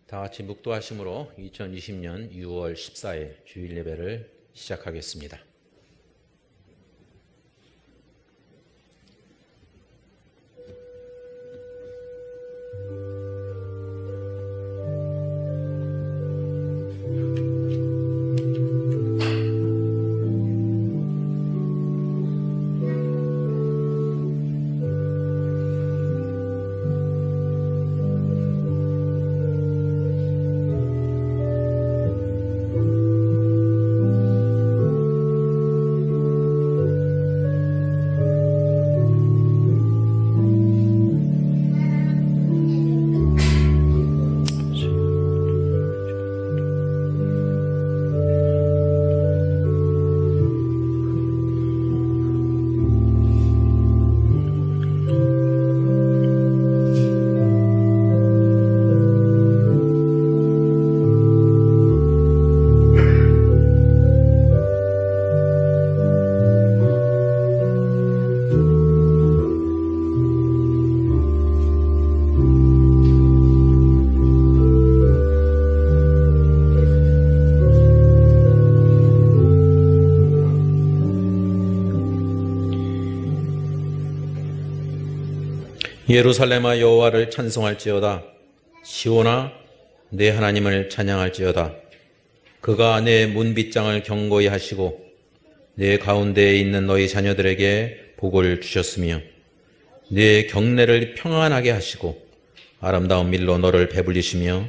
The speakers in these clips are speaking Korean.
다 같이 묵도하심으로 2020년 6월 14일 주일 예배를 시작하겠습니다. 예루살렘아 여호와를 찬송할지어다. 시온아 내 하나님을 찬양할지어다. 그가 내 문빗장을 견고히 하시고 내 가운데에 있는 너희 자녀들에게 복을 주셨으며 내 경내를 평안하게 하시고 아름다운 밀로 너를 배불리시며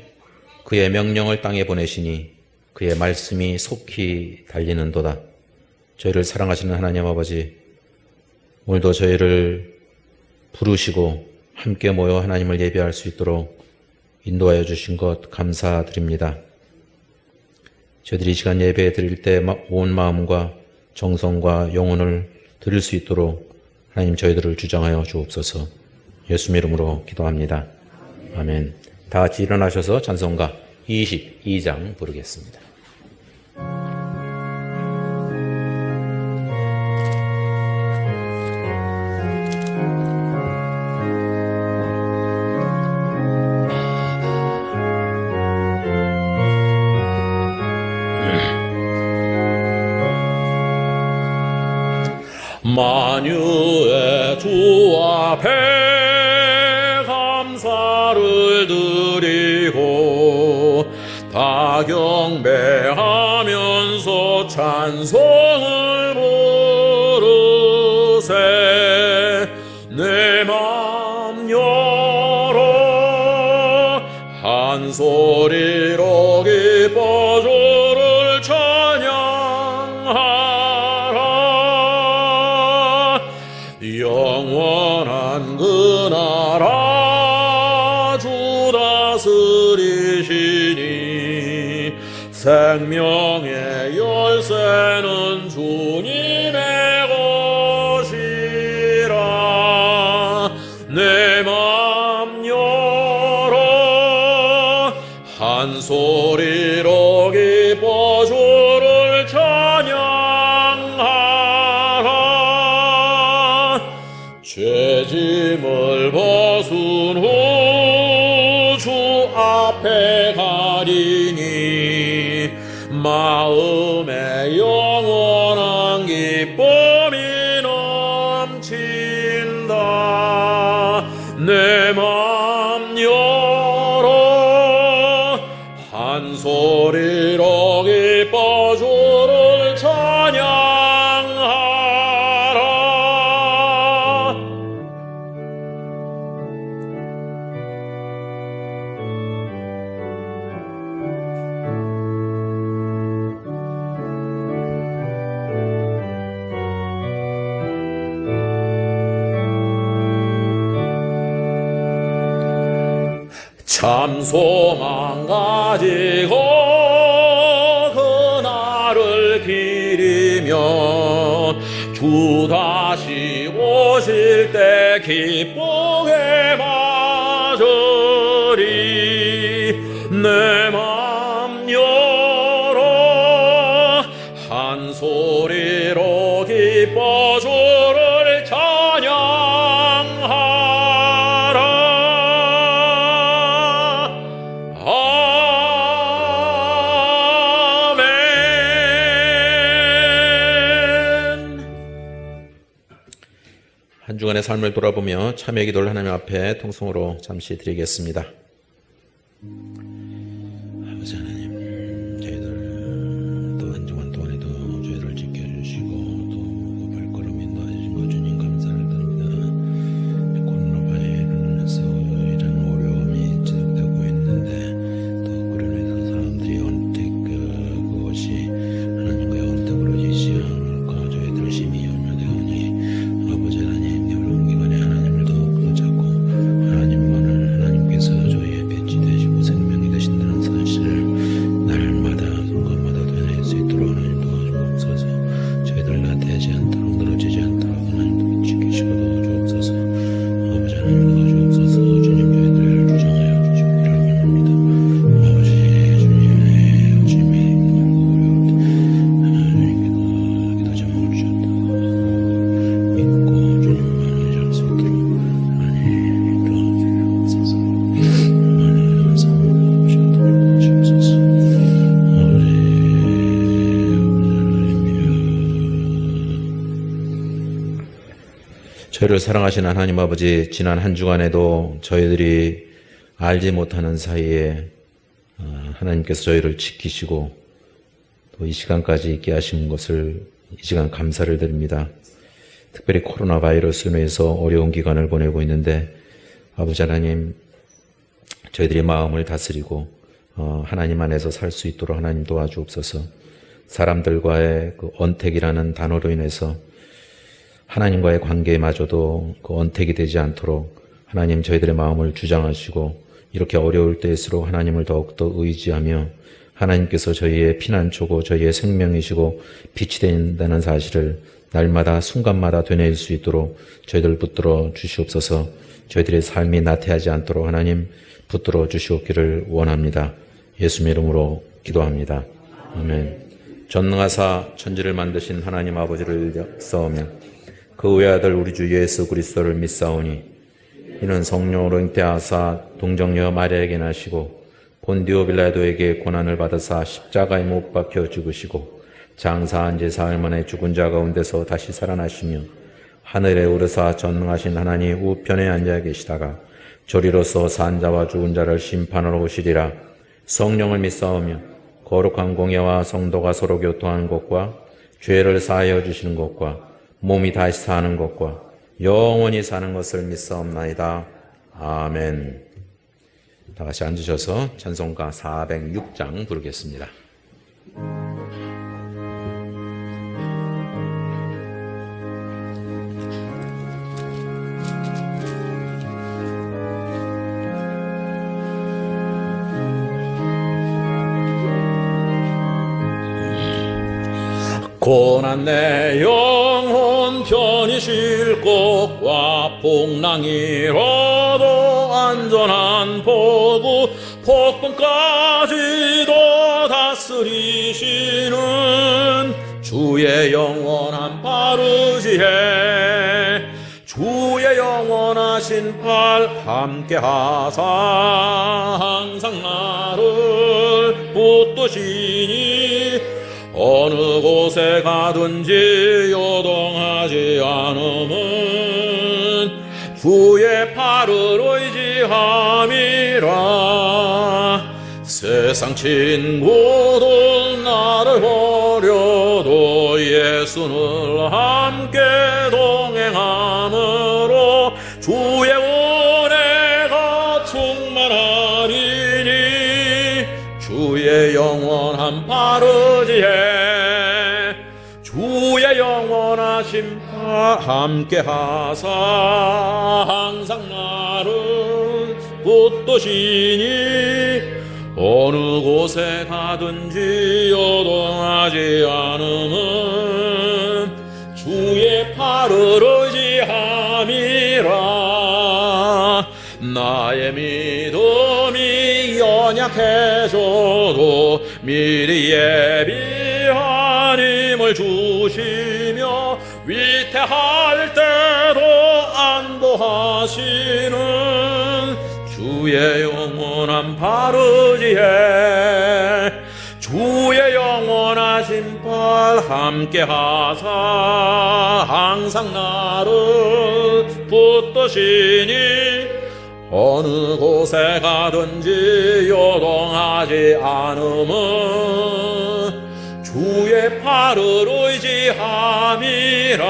그의 명령을 땅에 보내시니 그의 말씀이 속히 달리는도다. 저희를 사랑하시는 하나님 아버지, 오늘도 저희를 부르시고 함께 모여 하나님을 예배할 수 있도록 인도하여 주신 것 감사드립니다. 저희들이 이 시간 예배 드릴 때 온 마음과 정성과 영혼을 드릴 수 있도록 하나님 저희들을 주장하여 주옵소서. 예수님 이름으로 기도합니다. 아멘. 다 같이 일어나셔서 찬송가 22장 부르겠습니다. 만유의 주 앞에 감사를 드리고 다 경배하면서 찬송을 부르세. 내 맘 열어 한 소리로 기뻐 주를 찬양하라. 영원한 그 나라 주 다스리시니 생명의 열쇠는 주님의 것이라. 내 맘 열어 한 소리로 기뻐 주를 찬양하라. 죄짐을 벗은 후 주 앞에 가리니 마음에 영원한 기쁨이 넘친다. 내 맘 열어 한 소리로 기뻐 주를 찬양하라. 참 소망 가지고 그날을 기리며 주 다시 오실 때 기쁘게 맞으리. 내 맘 열어 한 소리로 기뻐 주를 찬양하라. 주간의 삶을 돌아보며 참회 기도를 하나님 앞에 통성으로 잠시 드리겠습니다. 아버지 하나님, 저희들 또 한 주간 동안에도 저희들을 지켜주시고 또 발걸음 인도해 주신 것 주님 감사를 드립니다. 코로나 바이러스 이런 어려움이 지속되고 있는데 또 그로 인해서 사람들이 언택 그것이 하나님과의 언택으로 지지 않을까 저희들 심히 염려되오니 아버지 하나님, 어려운 기간에 하나님을 더욱 찾고 하나님께서 저희의 배치 되시고 생명이 되신다는 사실을 날마다 순간마다 되뇌일 수 있도록 하나님 도와주옵소서. 저희들 나태하지 않도록 늘어지지 않도록 하나님 지키시고 도와주옵소서. 아버지 하나님 도와주옵소서. 주님 저희들을 주장하여 주시기를 원합니다. 아버지 주님의 주님이 힘들고 어려울 때 주님께서 기도 제목을 주셨다고 믿고 주님만 의지할 수 있도록 하나님 도와주옵소서. 하나님 사랑을 주옵소서. 저희를 사랑하시는 하나님 아버지, 지난 한 주간에도 저희들이 알지 못하는 사이에 하나님께서 저희를 지키시고 또 이 시간까지 있게 하신 것을 이 시간 감사를 드립니다. 특별히 코로나 바이러스로 인해서 어려운 기간을 보내고 있는데 아버지 하나님, 저희들이 마음을 다스리고 하나님 안에서 살 수 있도록 하나님 도와주옵소서. 사람들과의 그 언택이라는 단어로 인해서 하나님과의 관계마저도 그 언택이 되지 않도록 하나님 저희들의 마음을 주장하시고 이렇게 어려울 때일수록 하나님을 더욱더 의지하며 하나님께서 저희의 피난처고 저희의 생명이시고 빛이 된다는 사실을 날마다 순간마다 되뇌일 수 있도록 저희들 붙들어 주시옵소서. 저희들의 삶이 나태하지 않도록 하나님 붙들어 주시옵기를 원합니다. 예수님의 이름으로 기도합니다. 아멘. 전능하사 천지를 만드신 하나님 아버지를 역사하며 그 외아들 우리 주 예수 그리스도를 믿사오니 이는 성령으로 잉태하사 동정녀 마리아에게 나시고 본디오 빌라도에게 고난을 받으사 십자가에 못 박혀 죽으시고 장사한 지 사흘 만에 죽은 자 가운데서 다시 살아나시며 하늘에 오르사 전능하신 하나님 우편에 앉아 계시다가 저리로서 산 자와 죽은 자를 심판하러 오시리라. 성령을 믿사오며 거룩한 공예와 성도가 서로 교통하는 것과 죄를 사하여 주시는 것과 몸이 다시 사는 것과 영원히 사는 것을 믿사옵나이다. 아멘. 다 같이 앉으셔서 찬송가 406장 부르겠습니다. 고난 내 영혼 편히 쉴 곳과 풍랑이라도 안전한 포구 폭풍까지도 다스리시는 주의 영원한 팔 의지해 주의 영원하신 팔 함께하사 항상 나를 붙드시니 어느 곳에 가든지 요동하지 않음은 주의 팔을 의지함이라. 세상 친구도 나를 버려도 예수를 함께 동행함으로 주의 은혜가 충만하리니 주의 영원한 팔 의지해 주의 영원하신 팔 함께하사 항상 나를 붙드시니 어느 곳에 가든지 요동하지 않음은 주의 팔을 의지함이라. 나의 믿음이 연약해져도 미리 예비한 힘을 주시며 위태할 때도 안도하시는 주의 영원한 팔 의지해 주의 영원하신 팔 함께하사 항상 나를 붙드시니 어느 곳에 가든지 요동하지 않음은 주의 팔을 의지함이라.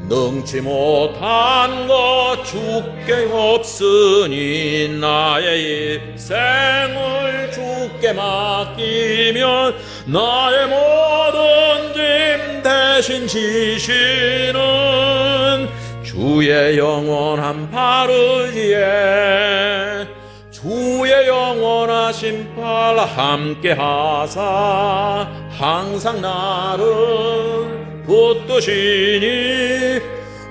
능치 못한 것 주께 없으니 나의 일생을 주께 맡기면 나의 모든 짐 대신 지시는 주의 영원한 팔 의지에 주의 영원하신 팔 함께 하사 항상 나를 붙드시니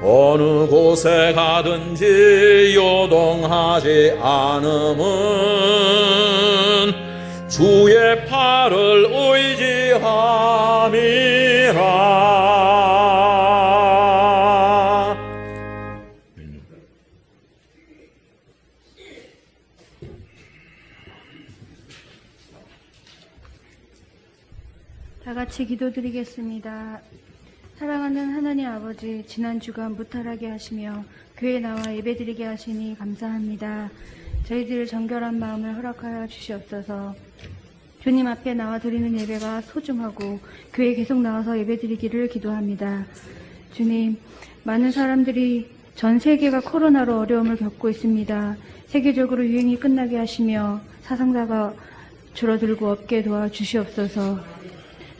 어느 곳에 가든지 요동하지 않음은 주의 팔을 의지함이라. 다 같이 기도드리겠습니다. 사랑하는 하나님 아버지, 지난 주간 무탈하게 하시며 교회 나와 예배드리게 하시니 감사합니다. 저희들 정결한 마음을 허락하여 주시옵소서. 주님 앞에 나와 드리는 예배가 소중하고 교회에 계속 나와서 예배드리기를 기도합니다. 주님, 많은 사람들이 전 세계가 코로나로 어려움을 겪고 있습니다. 세계적으로 유행이 끝나게 하시며 사상자가 줄어들고 없게 도와주시옵소서.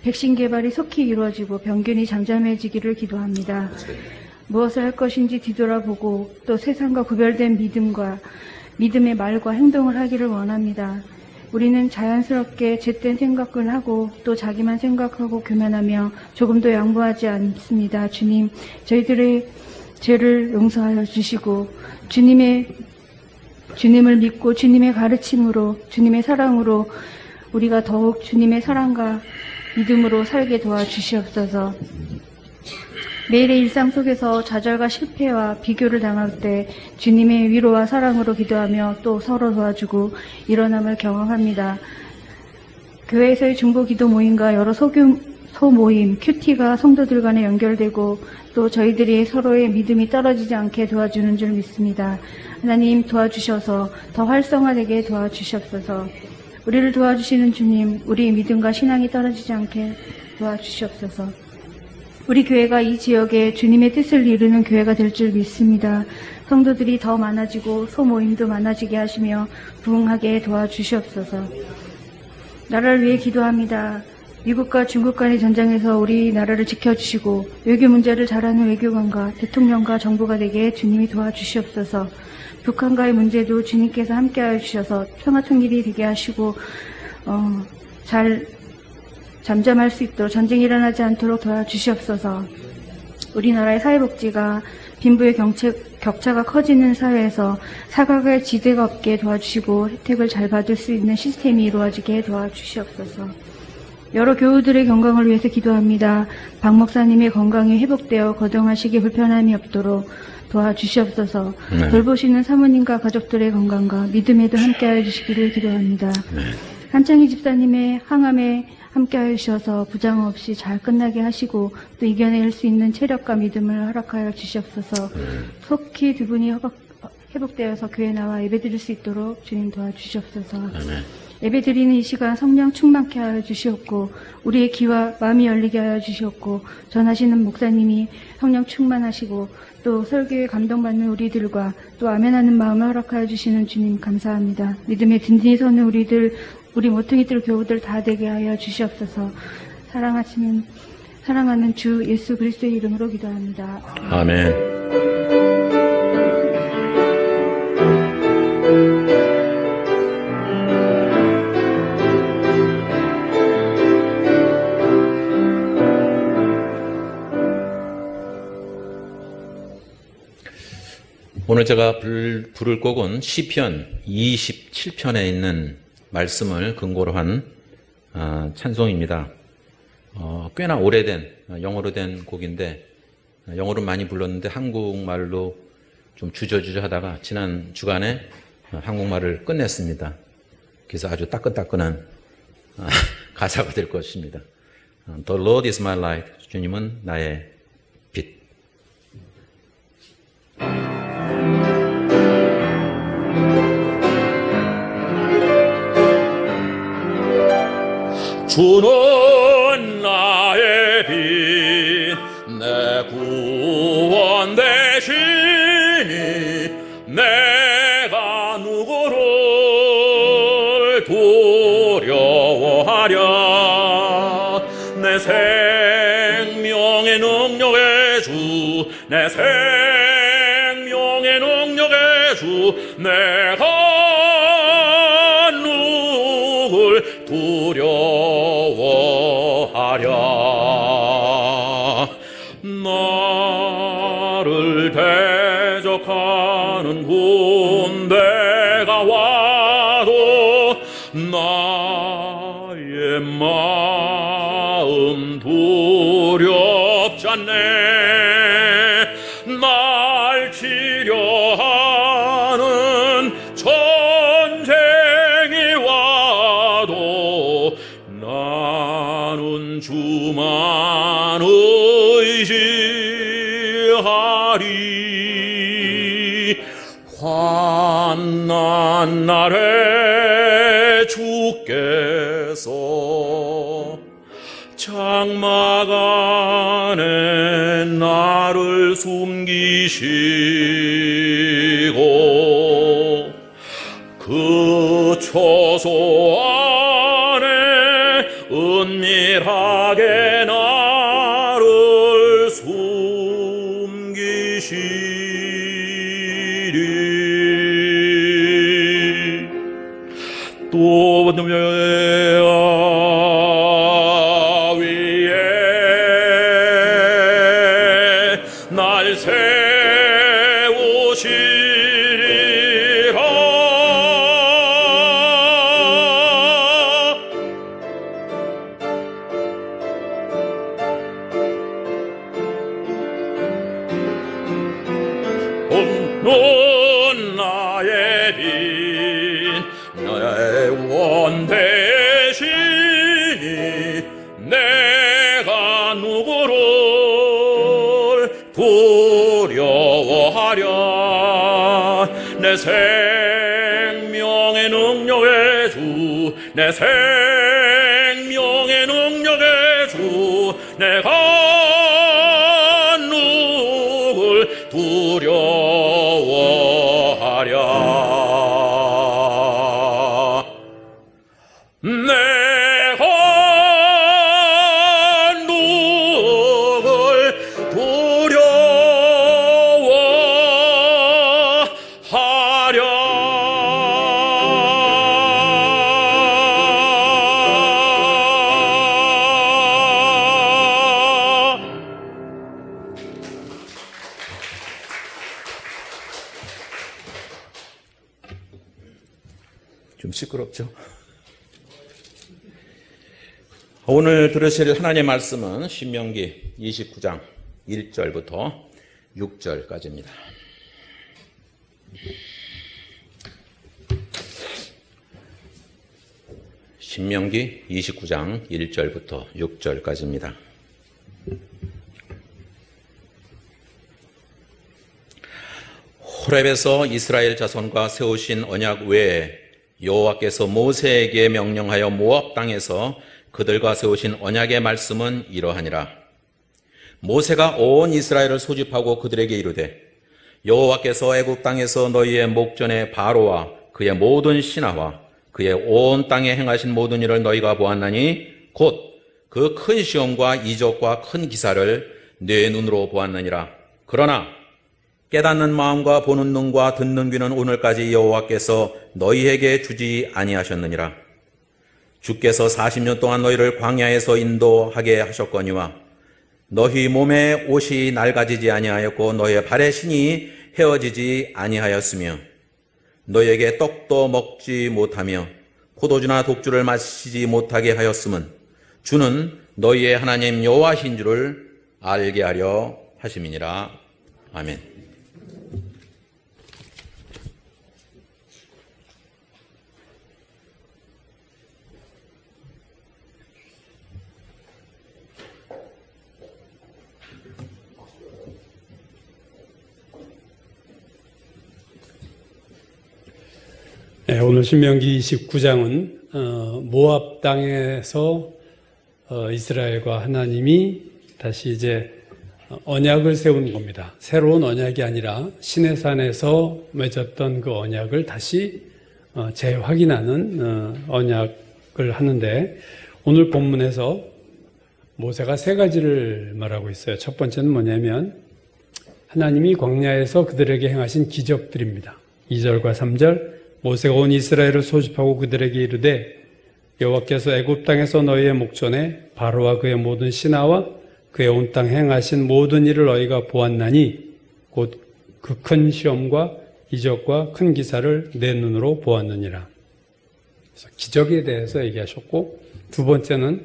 백신 개발이 속히 이루어지고 병균이 잠잠해지기를 기도합니다. 무엇을 할 것인지 뒤돌아보고 또 세상과 구별된 믿음의 말과 행동을 하기를 원합니다. 우리는 자연스럽게 잿된 생각을 하고 또 자기만 생각하고 교만하며 조금도 양보하지 않습니다. 주님, 저희들의 죄를 용서하여 주시고 주님을 믿고 주님의 가르침으로 주님의 사랑으로 우리가 더욱 주님의 사랑과 믿음으로 살게 도와주시옵소서. 매일의 일상 속에서 좌절과 실패와 비교를 당할 때 주님의 위로와 사랑으로 기도하며 또 서로 도와주고 일어남을 경험합니다. 교회에서의 중보 기도 모임과 여러 소모임, 큐티가 성도들 간에 연결되고 또 저희들이 서로의 믿음이 떨어지지 않게 도와주는 줄 믿습니다. 하나님 도와주셔서 더 활성화되게 도와주시옵소서. 우리를 도와주시는 주님, 우리의 믿음과 신앙이 떨어지지 않게 도와주시옵소서. 우리 교회가 이 지역에 주님의 뜻을 이루는 교회가 될 줄 믿습니다. 성도들이 더 많아지고 소모임도 많아지게 하시며 부흥하게 도와주시옵소서. 나라를 위해 기도합니다. 미국과 중국 간의 전쟁에서 우리나라를 지켜주시고 외교 문제를 잘하는 외교관과 대통령과 정부가 되게 주님이 도와주시옵소서. 북한과의 문제도 주님께서 함께하여 주셔서 평화 통일이 되게 하시고 잘 잠잠할 수 있도록 전쟁이 일어나지 않도록 도와주시옵소서. 우리나라의 사회복지가 빈부의 격차가 커지는 사회에서 사각의 지대가 없게 도와주시고 혜택을 잘 받을 수 있는 시스템이 이루어지게 도와주시옵소서. 여러 교우들의 건강을 위해서 기도합니다. 박 목사님의 건강이 회복되어 거동하시기 불편함이 없도록 도와주시옵소서. 돌보시는 사모님과 가족들의 건강과 믿음에도 함께하여 주시기를 기도합니다. 한창희 집사님의 항암에 함께하여 주셔서 부장 없이 잘 끝나게 하시고 또 이겨낼 수 있는 체력과 믿음을 허락하여 주시옵소서. 속히 두 분이 회복되어서 교회 나와 예배드릴 수 있도록 주님 도와주시옵소서. 예배드리는 이 시간 성령 충만케 하여 주시옵고 우리의 귀와 마음이 열리게 하여 주시옵고 전하시는 목사님이 성령 충만하시고 또 설교에 감동받는 우리들과 또 아멘하는 마음을 허락하여 주시는 주님 감사합니다. 믿음에 든든히 서는 우리 모퉁이들 교우들 다 되게 하여 주시옵소서. 사랑하는 주 예수 그리스도의 이름으로 기도합니다. 아멘. 오늘 제가 부를 곡은 시편 27편에 있는 말씀을 근거로 한 찬송입니다. 꽤나 오래된 영어로 된 곡인데 영어로 많이 불렀는데 한국말로 좀 주저주저 하다가 지난 주간에 한국말을 끝냈습니다. 그래서 아주 따끈따끈한 가사가 될 것입니다. The Lord is my light. 주님은 나의 빛. 주는 나의 빛, 내 구원 되시니 내가 누구를 두려워하랴. 내 생명의 능력의 주, 내 생명의 능력의 주, 내가 누굴 두려워하랴. 나를 대적하는 군대가 와도 나의 마음 두렵지 않네. 날 치려하는 전쟁이 와도 나는 주만 의지하리. 환난 날에 주께서 장막 안에 나를 숨기시고 그 처소 안에 은밀하게 나를 숨기시리. 또 위에 날 세우시리라. 넌 나의 빛, 나의 원 되시니 내가 누구를 두려워하랴. 내 생명의 능력의 주, 내 생명의 능력의 주, 내가 누굴 두려워하랴. 내가 누굴 두려워하랴. 좀 시끄럽죠? 오늘 들으실 하나님의 말씀은 신명기 29장 1절부터 6절까지입니다. 신명기 29장 1절부터 6절까지입니다. 호렙에서 이스라엘 자손과 세우신 언약 외에 여호와께서 모세에게 명령하여 모압 땅에서 그들과 세우신 언약의 말씀은 이러하니라. 모세가 온 이스라엘을 소집하고 그들에게 이르되 여호와께서 애굽 땅에서 너희의 목전에 바로와 그의 모든 신하와 그의 온 땅에 행하신 모든 일을 너희가 보았나니 곧 그 큰 시험과 이적과 큰 기사를 내 눈으로 보았느니라. 그러나 깨닫는 마음과 보는 눈과 듣는 귀는 오늘까지 여호와께서 너희에게 주지 아니하셨느니라. 주께서 40년 동안 너희를 광야에서 인도하게 하셨거니와 너희 몸에 옷이 낡아지지 아니하였고 너희의 발의 신이 헤어지지 아니하였으며 너희에게 떡도 먹지 못하며 포도주나 독주를 마시지 못하게 하였음은 주는 너희의 하나님 여호와신 줄을 알게 하려 하심이니라. 아멘. 네, 오늘 신명기 29장은 모압 땅에서 이스라엘과 하나님이 다시 이제 언약을 세우는 겁니다. 새로운 언약이 아니라 시내산에서 맺었던 그 언약을 다시 재확인하는 언약을 하는데, 오늘 본문에서 모세가 세 가지를 말하고 있어요. 첫 번째는 뭐냐면 하나님이 광야에서 그들에게 행하신 기적들입니다. 2절과 3절, 모세가 온 이스라엘을 소집하고 그들에게 이르되 여호와께서 애굽 땅에서 너희의 목전에 바로와 그의 모든 신하와 그의 온 땅 행하신 모든 일을 너희가 보았나니 곧 그 큰 시험과 이적과 큰 기사를 내 눈으로 보았느니라. 그래서 기적에 대해서 얘기하셨고, 두 번째는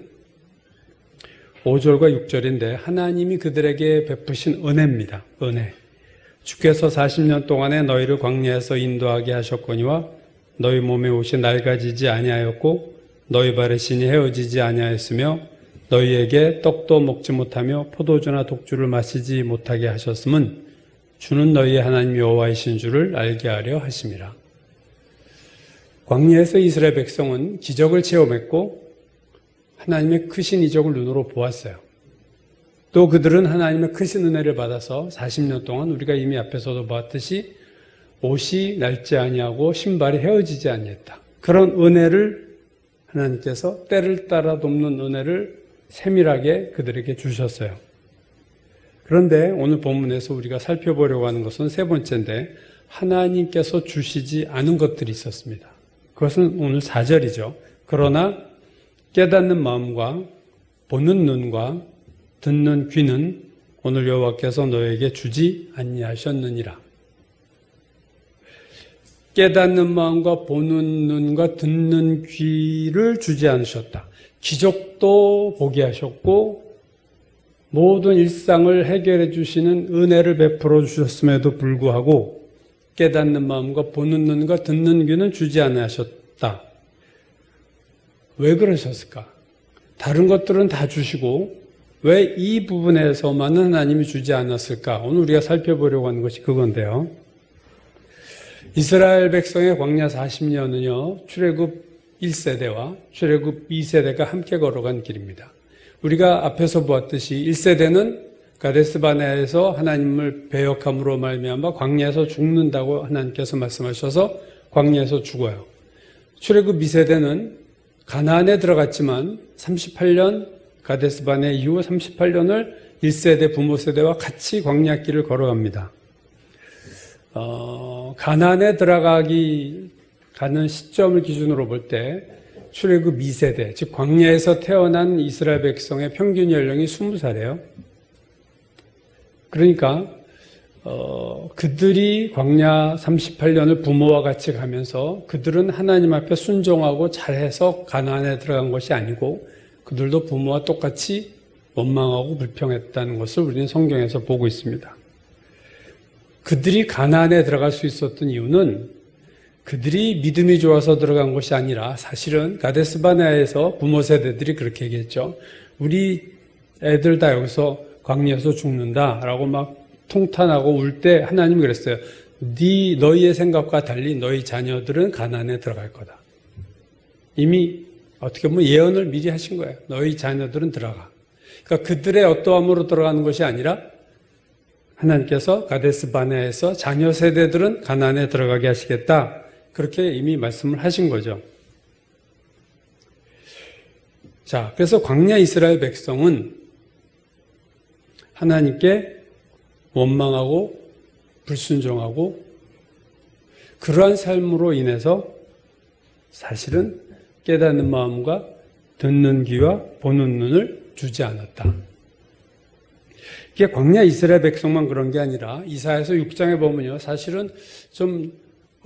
5절과 6절인데 하나님이 그들에게 베푸신 은혜입니다. 은혜. 주께서 40년 동안에 너희를 광야에서 인도하게 하셨거니와 너희 몸에 옷이 낡아지지 아니하였고 너희 발의 신이 헤어지지 아니하였으며 너희에게 떡도 먹지 못하며 포도주나 독주를 마시지 못하게 하셨음은 주는 너희의 하나님 여호와이신 줄을 알게 하려 하심이라. 광야에서 이스라엘 백성은 기적을 체험했고 하나님의 크신 이적을 눈으로 보았어요. 또 그들은 하나님의 크신 은혜를 받아서 40년 동안 우리가 이미 앞에서도 봤듯이 옷이 낡지 아니하고 신발이 헤어지지 아니했다. 그런 은혜를 하나님께서 때를 따라 돕는 은혜를 세밀하게 그들에게 주셨어요. 그런데 오늘 본문에서 우리가 살펴보려고 하는 것은 세 번째인데, 하나님께서 주시지 않은 것들이 있었습니다. 그것은 오늘 4절이죠. 그러나 깨닫는 마음과 보는 눈과 듣는 귀는 오늘 여호와께서 너에게 주지 아니하셨느니라. 깨닫는 마음과 보는 눈과 듣는 귀를 주지 않으셨다. 기적도 보게 하셨고 모든 일상을 해결해 주시는 은혜를 베풀어 주셨음에도 불구하고 깨닫는 마음과 보는 눈과 듣는 귀는 주지 않으셨다. 왜 그러셨을까? 다른 것들은 다 주시고 왜 이 부분에서만은 하나님이 주지 않았을까? 오늘 우리가 살펴보려고 하는 것이 그건데요. 이스라엘 백성의 광야 40년은요, 출애굽 1세대와 출애굽 2세대가 함께 걸어간 길입니다. 우리가 앞에서 보았듯이 1세대는 가데스바네아에서 하나님을 배역함으로 말미암아 광야에서 죽는다고 하나님께서 말씀하셔서 광야에서 죽어요. 출애굽 2세대는 가나안에 들어갔지만 38년 가데스바네 이후 38년을 1세대 부모 세대와 같이 광야길을 걸어갑니다. 가나안에 가는 시점을 기준으로 볼 때 출애굽 2세대, 즉 광야에서 태어난 이스라엘 백성의 평균 연령이 20살이에요. 그러니까 그들이 광야 38년을 부모와 같이 가면서 그들은 하나님 앞에 순종하고 잘해서 가나안에 들어간 것이 아니고 그들도 부모와 똑같이 원망하고 불평했다는 것을 우리는 성경에서 보고 있습니다. 그들이 가나안에 들어갈 수 있었던 이유는 그들이 믿음이 좋아서 들어간 것이 아니라 사실은 가데스바네아에서 부모 세대들이 그렇게 얘기했죠. 우리 애들 다 여기서 광야에서 죽는다라고 막 통탄하고 울 때 하나님이 그랬어요. 너희의 생각과 달리 너희 자녀들은 가나안에 들어갈 거다. 이미 어떻게 보면 예언을 미리 하신 거예요. 너희 자녀들은 들어가. 그러니까 그들의 어떠함으로 들어가는 것이 아니라 하나님께서 가데스바네아에서 자녀 세대들은 가나안에 들어가게 하시겠다. 그렇게 이미 말씀을 하신 거죠. 자, 그래서 광야 이스라엘 백성은 하나님께 원망하고 불순종하고 그러한 삶으로 인해서 사실은 깨닫는 마음과 듣는 귀와 보는 눈을 주지 않았다. 이게 광야 이스라엘 백성만 그런 게 아니라 이사야서 6장에 보면요, 사실은 좀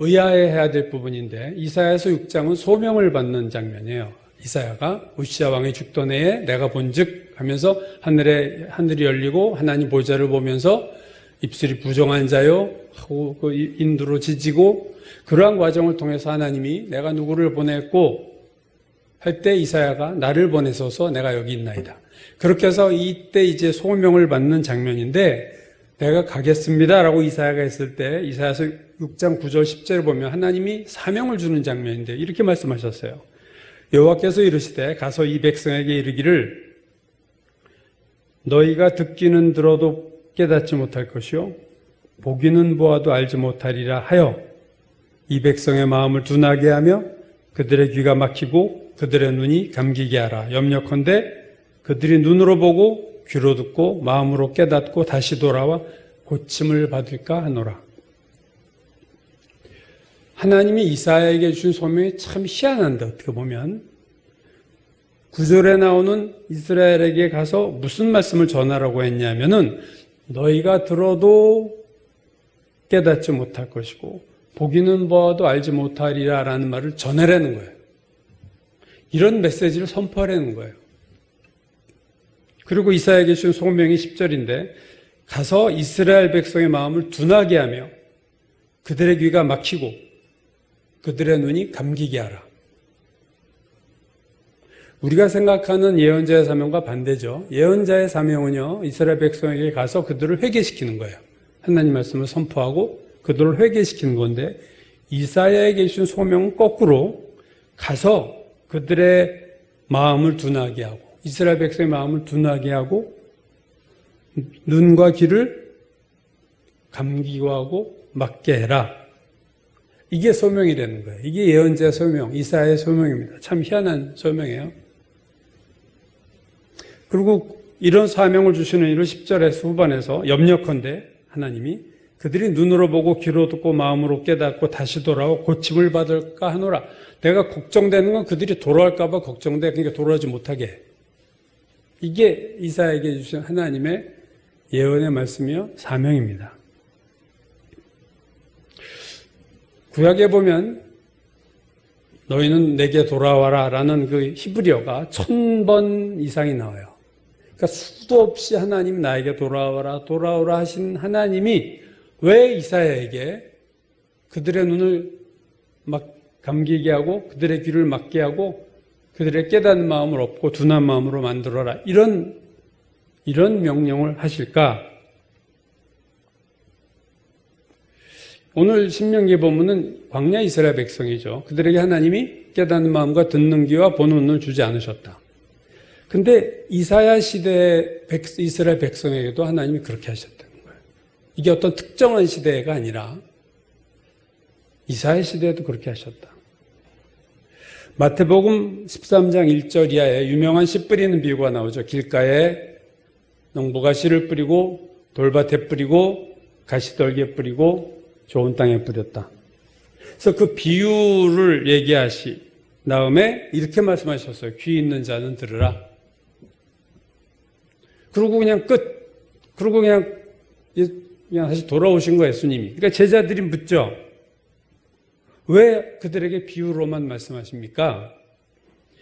의아해해야 될 부분인데 이사야서 6장은 소명을 받는 장면이에요. 이사야가 우시야 왕이 죽던 해에 내가 본즉 하면서 하늘이 열리고 하나님 보좌를 보면서 입술이 부정한 자요 하고 그 인두로 지지고 그러한 과정을 통해서 하나님이 내가 누구를 보냈고 할 때 이사야가 나를 보내소서 내가 여기 있나이다. 그렇게 해서 이때 이제 소명을 받는 장면인데 내가 가겠습니다라고 이사야가 했을 때 이사야서 6장 9절 10절을 보면 하나님이 사명을 주는 장면인데 이렇게 말씀하셨어요. 여호와께서 이르시되 가서 이 백성에게 이르기를 너희가 듣기는 들어도 깨닫지 못할 것이요 보기는 보아도 알지 못하리라 하여 이 백성의 마음을 둔하게 하며 그들의 귀가 막히고 그들의 눈이 감기게 하라. 염려컨대 그들이 눈으로 보고 귀로 듣고 마음으로 깨닫고 다시 돌아와 고침을 받을까 하노라. 하나님이 이사야에게 주신 소명이 참 희한한데 어떻게 보면 9절에 나오는 이스라엘에게 가서 무슨 말씀을 전하라고 했냐면은 너희가 들어도 깨닫지 못할 것이고 보기는 보아도 알지 못하리라 라는 말을 전해라는 거예요. 이런 메시지를 선포하라는 거예요. 그리고 이사야에게 주신 소명이 10절인데 가서 이스라엘 백성의 마음을 둔하게 하며 그들의 귀가 막히고 그들의 눈이 감기게 하라. 우리가 생각하는 예언자의 사명과 반대죠. 예언자의 사명은요, 이스라엘 백성에게 가서 그들을 회개시키는 거예요. 하나님 말씀을 선포하고 그들을 회개시키는 건데 이사야에게 주신 소명은 거꾸로 가서 그들의 마음을 둔하게 하고 이스라엘 백성의 마음을 둔하게 하고 눈과 귀를 감기게 하고 막게 해라. 이게 소명이라는 거예요. 이게 예언자의 소명, 이사야의 소명입니다. 참 희한한 소명이에요. 그리고 이런 사명을 주시는 이를 10절에서 후반에서 염려컨대 하나님이 그들이 눈으로 보고 귀로 듣고 마음으로 깨닫고 다시 돌아와 고침을 받을까 하노라. 내가 걱정되는 건 그들이 돌아올까 봐 걱정돼. 그러니까 돌아오지 못하게 해. 이게 이사야에게 주신 하나님의 예언의 말씀이요 사명입니다. 구약에 보면 너희는 내게 돌아와라 라는 그 히브리어가 1000번 이상이 나와요. 그러니까 수도 없이 하나님 나에게 돌아와라 돌아오라 하신 하나님이 왜 이사야에게 그들의 눈을 막 감기게 하고 그들의 귀를 막게 하고 그들의 깨닫는 마음을 없고 둔한 마음으로 만들어라 이런 명령을 하실까? 오늘 신명기 본문은 광야 이스라엘 백성이죠. 그들에게 하나님이 깨닫는 마음과 듣는 귀와 보는 눈을 주지 않으셨다. 근데 이사야 시대의 이스라엘 백성에게도 하나님이 그렇게 하셨다는 거예요. 이게 어떤 특정한 시대가 아니라 이사야 시대에도 그렇게 하셨다. 마태복음 13장 1절 이하에 유명한 씨 뿌리는 비유가 나오죠. 길가에 농부가 씨를 뿌리고 돌밭에 뿌리고 가시떨기에 뿌리고 좋은 땅에 뿌렸다. 그래서 그 비유를 얘기하신 다음에 이렇게 말씀하셨어요. 귀 있는 자는 들으라. 그러고 그냥 끝. 그러고 그냥 다시 돌아오신 거예요, 예수님이. 그러니까 제자들이 묻죠. 왜 그들에게 비유로만 말씀하십니까?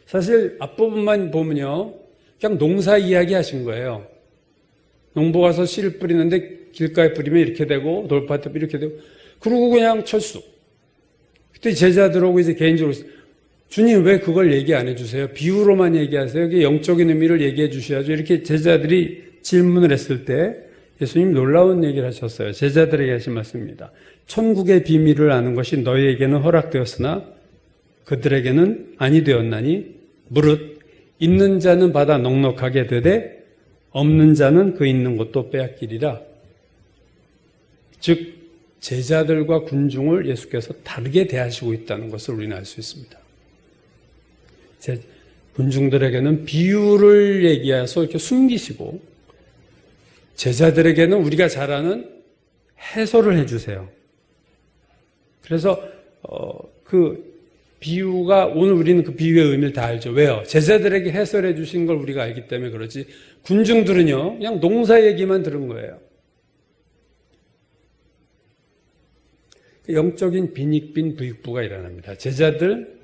사실 앞부분만 보면요. 그냥 농사 이야기 하신 거예요. 농부 가서 씨를 뿌리는데 길가에 뿌리면 이렇게 되고 돌밭에 이렇게 되고 그러고 그냥 철수. 그때 제자들하고 이제 개인적으로 주님 왜 그걸 얘기 안 해주세요? 비유로만 얘기하세요. 이게 영적인 의미를 얘기해 주셔야죠. 이렇게 제자들이 질문을 했을 때 예수님 놀라운 얘기를 하셨어요. 제자들에게 하신 말씀입니다. 천국의 비밀을 아는 것이 너희에게는 허락되었으나 그들에게는 아니 되었나니 무릇 있는 자는 받아 넉넉하게 되되 없는 자는 그 있는 것도 빼앗기리라. 즉 제자들과 군중을 예수께서 다르게 대하시고 있다는 것을 우리는 알 수 있습니다. 군중들에게는 비유를 얘기해서 이렇게 숨기시고 제자들에게는 우리가 잘 아는 해설을 해주세요. 그래서 그 비유가 오늘 우리는 그 비유의 의미를 다 알죠. 왜요? 제자들에게 해설해 주신 걸 우리가 알기 때문에 그렇지 군중들은요 그냥 농사 얘기만 들은 거예요. 영적인 빈익빈 부익부가 일어납니다. 제자들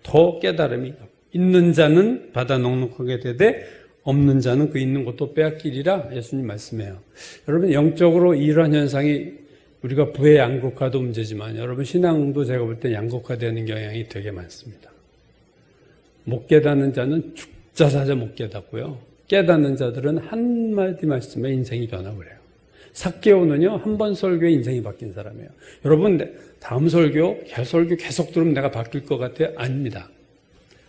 더 깨달음이 있는 자는 받아 넉넉하게 되되 없는 자는 그 있는 것도 빼앗기리라 예수님 말씀해요. 여러분 영적으로 이러한 현상이 우리가 부의 양극화도 문제지만 여러분 신앙도 제가 볼 때 양극화되는 경향이 되게 많습니다. 못 깨닫는 자는 죽자사자 못 깨닫고요. 깨닫는 자들은 한마디 말씀에 인생이 변화버려요. 삭개오는요, 한 번 설교에 인생이 바뀐 사람이에요. 여러분, 다음 설교, 설교 계속 들으면 내가 바뀔 것 같아요? 아닙니다.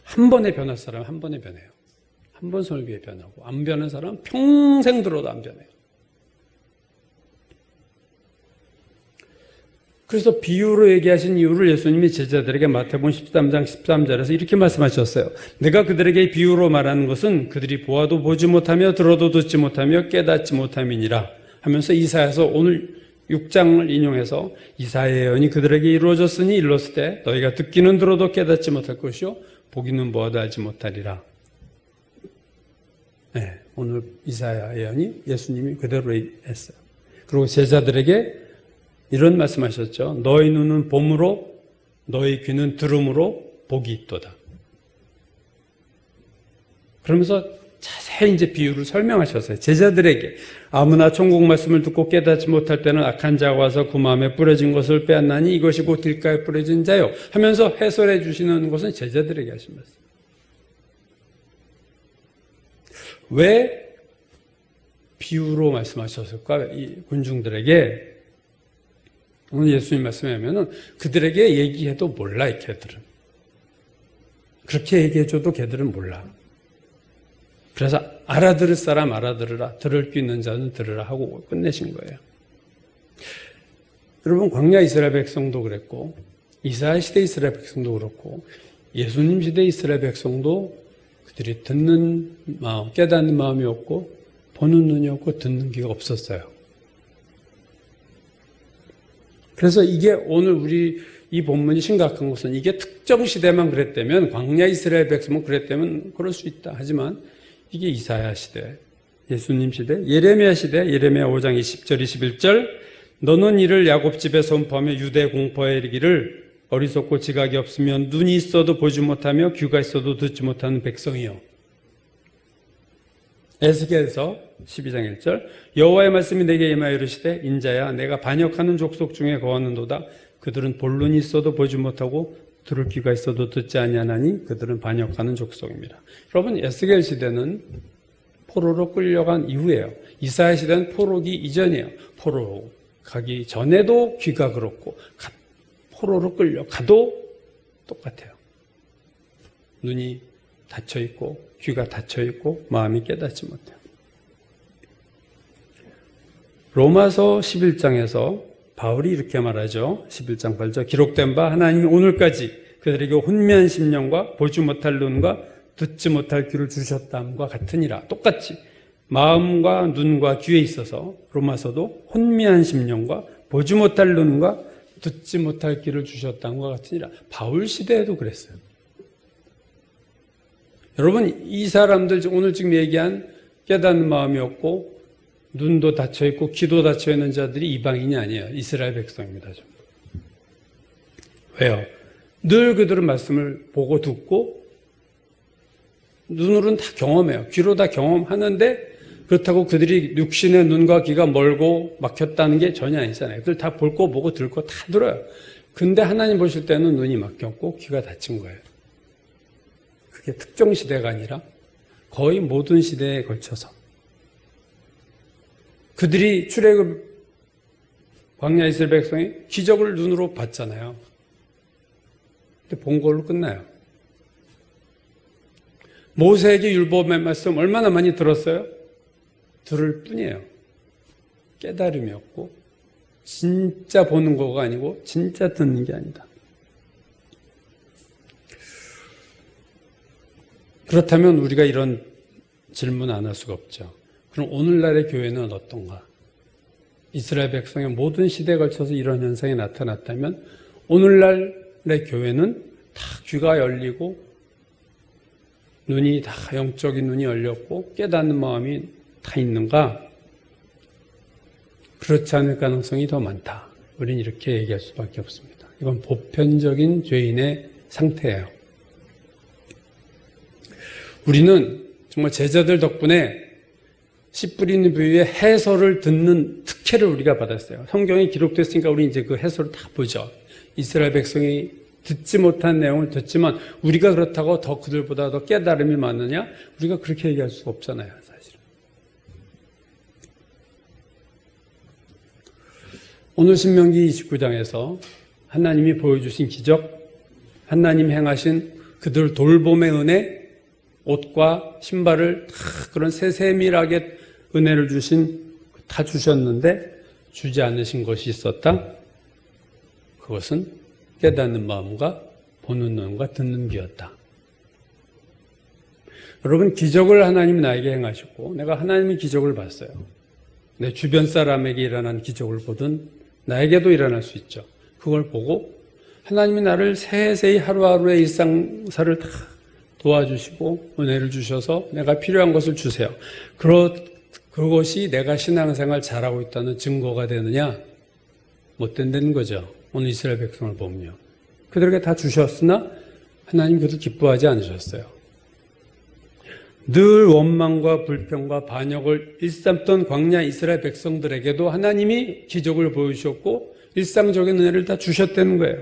한 번에 변할 사람은 한 번에 변해요. 한 번 설교에 변하고, 안 변한 사람은 평생 들어도 안 변해요. 그래서 비유로 얘기하신 이유를 예수님이 제자들에게 마태복음 13장 13절에서 이렇게 말씀하셨어요. 내가 그들에게 비유로 말하는 것은 그들이 보아도 보지 못하며 들어도 듣지 못하며 깨닫지 못함이니라 하면서 이사야서 오늘 6장을 인용해서 이사야의 예언이 그들에게 이루어졌으니 일렀을 때 너희가 듣기는 들어도 깨닫지 못할 것이요 보기는 보아도 알지 못하리라. 네, 오늘 이사야 예언이 예수님이 그대로 했어요. 그리고 제자들에게 이런 말씀하셨죠. 너희 눈은 봄으로 너희 귀는 들음으로 복이 있도다. 그러면서 자세히 이제 비유를 설명하셨어요. 제자들에게 아무나 천국 말씀을 듣고 깨닫지 못할 때는 악한 자가 와서 그 마음에 뿌려진 것을 빼앗나니 이것이 곧 길가에 뿌려진 자요 하면서 해설해 주시는 것은 제자들에게 하신 말씀. 왜 비유로 말씀하셨을까? 이 군중들에게 오늘 예수님 말씀에 하면은 그들에게 얘기해도 몰라, 이 걔들은. 그렇게 얘기해줘도 걔들은 몰라. 그래서 알아들을 사람 알아들으라, 들을 귀 있는 자는 들으라 하고 끝내신 거예요. 여러분, 광야 이스라엘 백성도 그랬고, 이스라엘 시대 이스라엘 백성도 그렇고, 예수님 시대 이스라엘 백성도 그들이 듣는 마음, 깨닫는 마음이 없고, 보는 눈이 없고, 듣는 귀가 없었어요. 그래서 이게 오늘 우리 이 본문이 심각한 것은 이게 특정 시대만 그랬다면, 광야 이스라엘 백성은 그랬다면 그럴 수 있다. 하지만 이게 이사야 시대, 예수님 시대, 예레미야 시대, 예레미야 5장 20절 21절 너는 이를 야곱 집에 선포하며 유대 공포에 이르기를 어리석고 지각이 없으면 눈이 있어도 보지 못하며 귀가 있어도 듣지 못하는 백성이요. 에스겔서 12장 1절 여호와의 말씀이 내게 임하여 이르시되 인자야 내가 반역하는 족속 중에 거하는도다. 그들은 볼 눈이 있어도 보지 못하고 들을 귀가 있어도 듣지 아니하나니 그들은 반역하는 족속입니다. 여러분, 에스겔 시대는 포로로 끌려간 이후예요. 이사야 시대는 포로기 이전이에요. 포로 가기 전에도 귀가 그렇고 포로로 끌려가도 똑같아요. 눈이 닫혀있고 귀가 닫혀있고 마음이 깨닫지 못해요. 로마서 11장에서 바울이 이렇게 말하죠. 11장 8절 기록된 바 하나님이 오늘까지 그들에게 혼미한 심령과 보지 못할 눈과 듣지 못할 귀를 주셨다함과 같으니라. 똑같이 마음과 눈과 귀에 있어서 로마서도 혼미한 심령과 보지 못할 눈과 듣지 못할 귀를 주셨다함과 같으니라. 바울 시대에도 그랬어요. 여러분, 이 사람들 오늘 지금 얘기한 깨닫는 마음이 없고 눈도 닫혀있고 귀도 닫혀있는 자들이 이방인이 아니에요. 이스라엘 백성입니다. 좀. 왜요? 늘 그들은 말씀을 보고 듣고 눈으로는 다 경험해요. 귀로 다 경험하는데 그렇다고 그들이 육신의 눈과 귀가 멀고 막혔다는 게 전혀 아니잖아요. 그들 다 볼 거 보고 들 거 다 들어요. 근데 하나님 보실 때는 눈이 막혔고 귀가 닫힌 거예요. 그게 특정 시대가 아니라 거의 모든 시대에 걸쳐서 그들이 출애굽 광야 이스라엘 백성이 기적을 눈으로 봤잖아요. 근데 본 걸로 끝나요. 모세에게 율법의 말씀 얼마나 많이 들었어요? 들을 뿐이에요. 깨달음이 없고 진짜 보는 거가 아니고 진짜 듣는 게 아니다. 그렇다면 우리가 이런 질문 안 할 수가 없죠. 그럼 오늘날의 교회는 어떤가? 이스라엘 백성의 모든 시대에 걸쳐서 이런 현상이 나타났다면 오늘날의 교회는 다 귀가 열리고 눈이 다 영적인 눈이 열렸고 깨닫는 마음이 다 있는가? 그렇지 않을 가능성이 더 많다. 우리는 이렇게 얘기할 수밖에 없습니다. 이건 보편적인 죄인의 상태예요. 우리는 정말 제자들 덕분에 씨 뿌리는 비유의 해설을 듣는 특혜를 우리가 받았어요. 성경에 기록됐으니까 우리 이제 그 해설을 다 보죠. 이스라엘 백성이 듣지 못한 내용을 듣지만 우리가 그렇다고 더 그들보다 더 깨달음이 많느냐? 우리가 그렇게 얘기할 수 없잖아요, 사실은. 오늘 신명기 29장에서 하나님이 보여주신 기적, 하나님 행하신 그들 돌봄의 은혜, 옷과 신발을 다 그런 세세밀하게 은혜를 다 주셨는데 주지 않으신 것이 있었다. 그것은 깨닫는 마음과 보는 눈과 듣는 귀였다. 여러분, 기적을 하나님이 나에게 행하셨고 내가 하나님의 기적을 봤어요. 내 주변 사람에게 일어난 기적을 보든 나에게도 일어날 수 있죠. 그걸 보고 하나님이 나를 세세히 하루하루의 일상사를 다 도와주시고 은혜를 주셔서 내가 필요한 것을 주세요. 그것이 내가 신앙생활 잘하고 있다는 증거가 되느냐? 못 된다는 거죠. 오늘 이스라엘 백성을 보면요. 그들에게 다 주셨으나 하나님 그도 기뻐하지 않으셨어요. 늘 원망과 불평과 반역을 일삼던 광야 이스라엘 백성들에게도 하나님이 기적을 보여주셨고 일상적인 은혜를 다 주셨다는 거예요.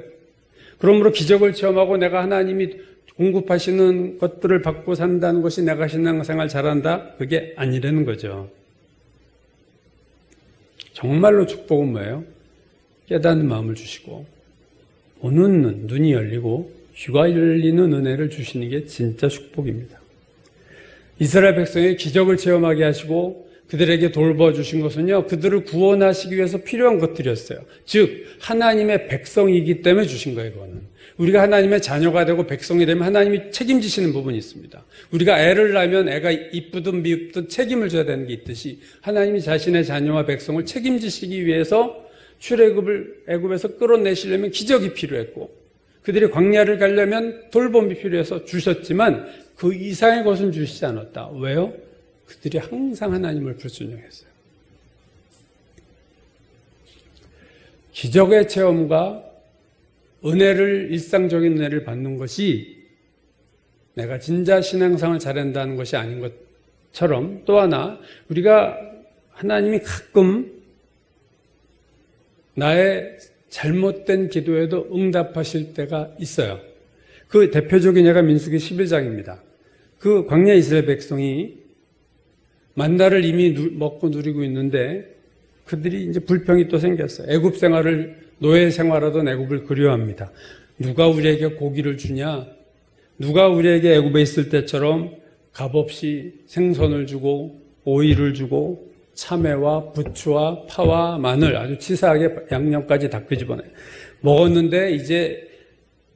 그러므로 기적을 체험하고 내가 하나님이 공급하시는 것들을 받고 산다는 것이 내가 신앙생활 잘한다? 그게 아니라는 거죠. 정말로 축복은 뭐예요? 깨닫는 마음을 주시고 보는 눈이 열리고 귀가 열리는 은혜를 주시는 게 진짜 축복입니다. 이스라엘 백성의 기적을 체험하게 하시고 그들에게 돌봐주신 것은요, 그들을 구원하시기 위해서 필요한 것들이었어요. 즉 하나님의 백성이기 때문에 주신 거예요. 그거는 우리가 하나님의 자녀가 되고 백성이 되면 하나님이 책임지시는 부분이 있습니다. 우리가 애를 낳으면 애가 이쁘든 미흡든 책임을 져야 되는 게 있듯이 하나님이 자신의 자녀와 백성을 책임지시기 위해서 출애굽을 애굽에서 끌어내시려면 기적이 필요했고 그들이 광야를 가려면 돌봄이 필요해서 주셨지만 그 이상의 것은 주시지 않았다. 왜요? 그들이 항상 하나님을 불순종했어요. 기적의 체험과 은혜를, 일상적인 은혜를 받는 것이 내가 진짜 신앙생활을 잘한다는 것이 아닌 것처럼 또 하나 우리가 하나님이 가끔 나의 잘못된 기도에도 응답하실 때가 있어요. 그 대표적인 예가 민수기 11장입니다. 그 광야 이스라엘 백성이 만나를 이미 먹고 누리고 있는데 그들이 이제 불평이 또 생겼어요. 애굽 생활을 노예 생활하던 애굽을 그리워합니다. 누가 우리에게 고기를 주냐? 누가 우리에게 애굽에 있을 때처럼 값없이 생선을 주고 오이를 주고 참외와 부추와 파와 마늘 아주 치사하게 양념까지 다 끄집어내요. 먹었는데 이제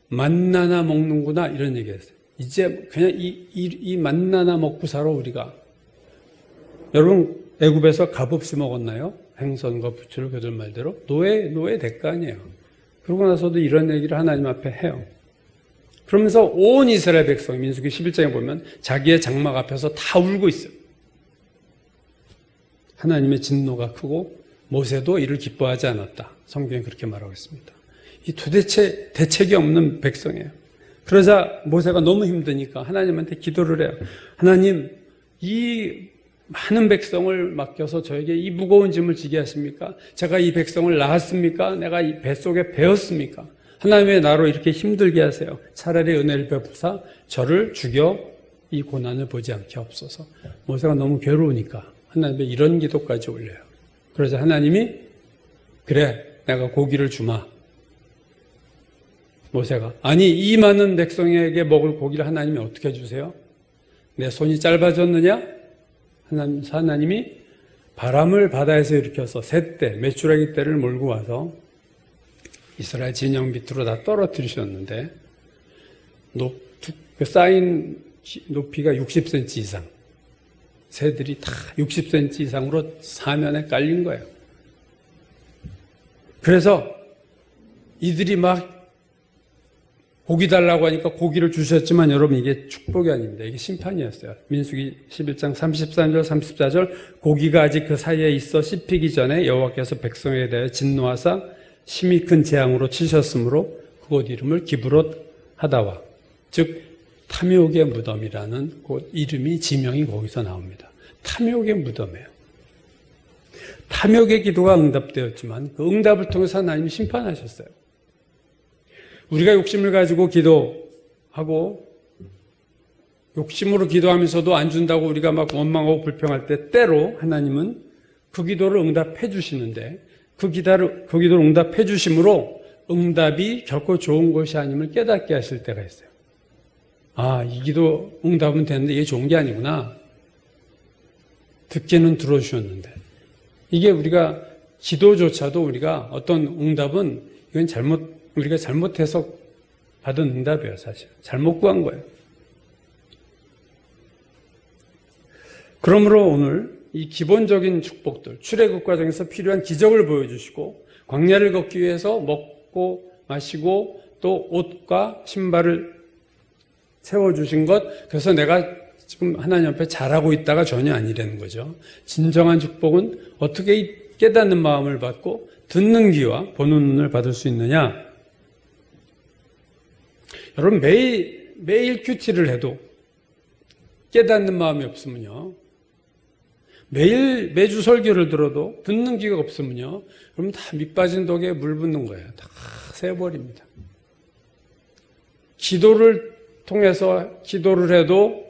만나나 먹는구나 이런 얘기했어요. 이제 그냥 이 만나나 먹고 살아 우리가. 여러분 애굽에서 값없이 먹었나요? 생선과 부추를 그들 말대로 노예 대가 아니에요. 그러고 나서도 이런 얘기를 하나님 앞에 해요. 그러면서 온 이스라엘 백성 민수기 11장에 보면 자기의 장막 앞에서 다 울고 있어요. 하나님의 진노가 크고 모세도 이를 기뻐하지 않았다. 성경에 그렇게 말하고 있습니다. 이 도대체 대책이 없는 백성이에요. 그러자 모세가 너무 힘드니까 하나님한테 기도를 해요. 하나님, 이 많은 백성을 맡겨서 저에게 이 무거운 짐을 지게 하십니까? 제가 이 백성을 낳았습니까? 내가 이 뱃속에 배었습니까? 하나님의 나로 이렇게 힘들게 하세요. 차라리 은혜를 베푸사 저를 죽여 이 고난을 보지 않게 없어서. 모세가 너무 괴로우니까 하나님의 이런 기도까지 올려요. 그러자 하나님이 그래 내가 고기를 주마. 모세가 아니 이 많은 백성에게 먹을 고기를 하나님이 어떻게 주세요? 내 손이 짧아졌느냐? 하나님이 바람을 바다에서 일으켜서 새떼, 메추라기 떼를 몰고 와서 이스라엘 진영 밑으로 다 떨어뜨리셨는데 쌓인 높이가 60cm 이상 새들이 다 60cm 이상으로 사면에 깔린 거예요. 그래서 이들이 막 고기 달라고 하니까 고기를 주셨지만 여러분 이게 축복이 아닙니다. 이게 심판이었어요. 민수기 11장 33절 34절 고기가 아직 그 사이에 있어 씹히기 전에 여호와께서 백성에 대해 진노하사 심히 큰 재앙으로 치셨으므로 그곳 이름을 기브롯 하다와 즉 탐욕의 무덤이라는 곳 이름이 지명이 거기서 나옵니다. 탐욕의 무덤이에요. 탐욕의 기도가 응답되었지만 그 응답을 통해서 하나님이 심판하셨어요. 우리가 욕심을 가지고 기도하고 욕심으로 기도하면서도 안 준다고 우리가 막 원망하고 불평할 때 때로 하나님은 그 기도를 응답해 주시는데 그 기도를 응답해 주심으로 응답이 결코 좋은 것이 아님을 깨닫게 하실 때가 있어요. 아, 이 기도 응답은 되는데 이게 좋은 게 아니구나. 듣기는 들어주셨는데. 이게 우리가 기도조차도 우리가 어떤 응답은 이건 우리가 잘못해서 받은 응답이에요, 사실. 잘못 구한 거예요. 그러므로 오늘 이 기본적인 축복들, 출애굽 과정에서 필요한 기적을 보여주시고 광야를 걷기 위해서 먹고 마시고 또 옷과 신발을 세워주신 것, 그래서 내가 지금 하나님 앞에 잘하고 있다가 전혀 아니라는 거죠. 진정한 축복은 어떻게 깨닫는 마음을 받고 듣는 귀와 보는 눈을 받을 수 있느냐. 여러분 매일 큐티를 해도 깨닫는 마음이 없으면요, 매주 설교를 들어도 듣는 귀가 없으면요, 그럼 다 밑빠진 독에 물 붓는 거예요. 다 새버립니다. 기도를 통해서 기도를 해도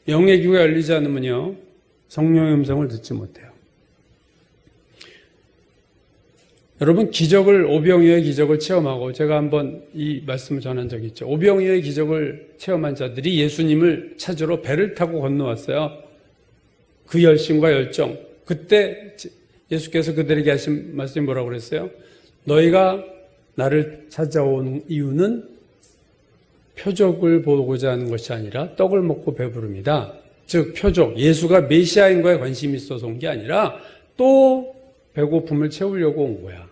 영의 귀가 열리지 않으면요, 성령의 음성을 듣지 못해요. 여러분, 오병이어의 기적을 체험하고, 제가 한번 이 말씀을 전한 적이 있죠. 오병이어의 기적을 체험한 자들이 예수님을 찾으러 배를 타고 건너왔어요. 그 열심과 열정. 그때 예수께서 그들에게 하신 말씀이 뭐라고 그랬어요? 너희가 나를 찾아온 이유는 표적을 보고자 하는 것이 아니라 떡을 먹고 배부릅니다. 즉 표적, 예수가 메시아인 거에 관심이 있어서 온 게 아니라 또 배고픔을 채우려고 온 거야.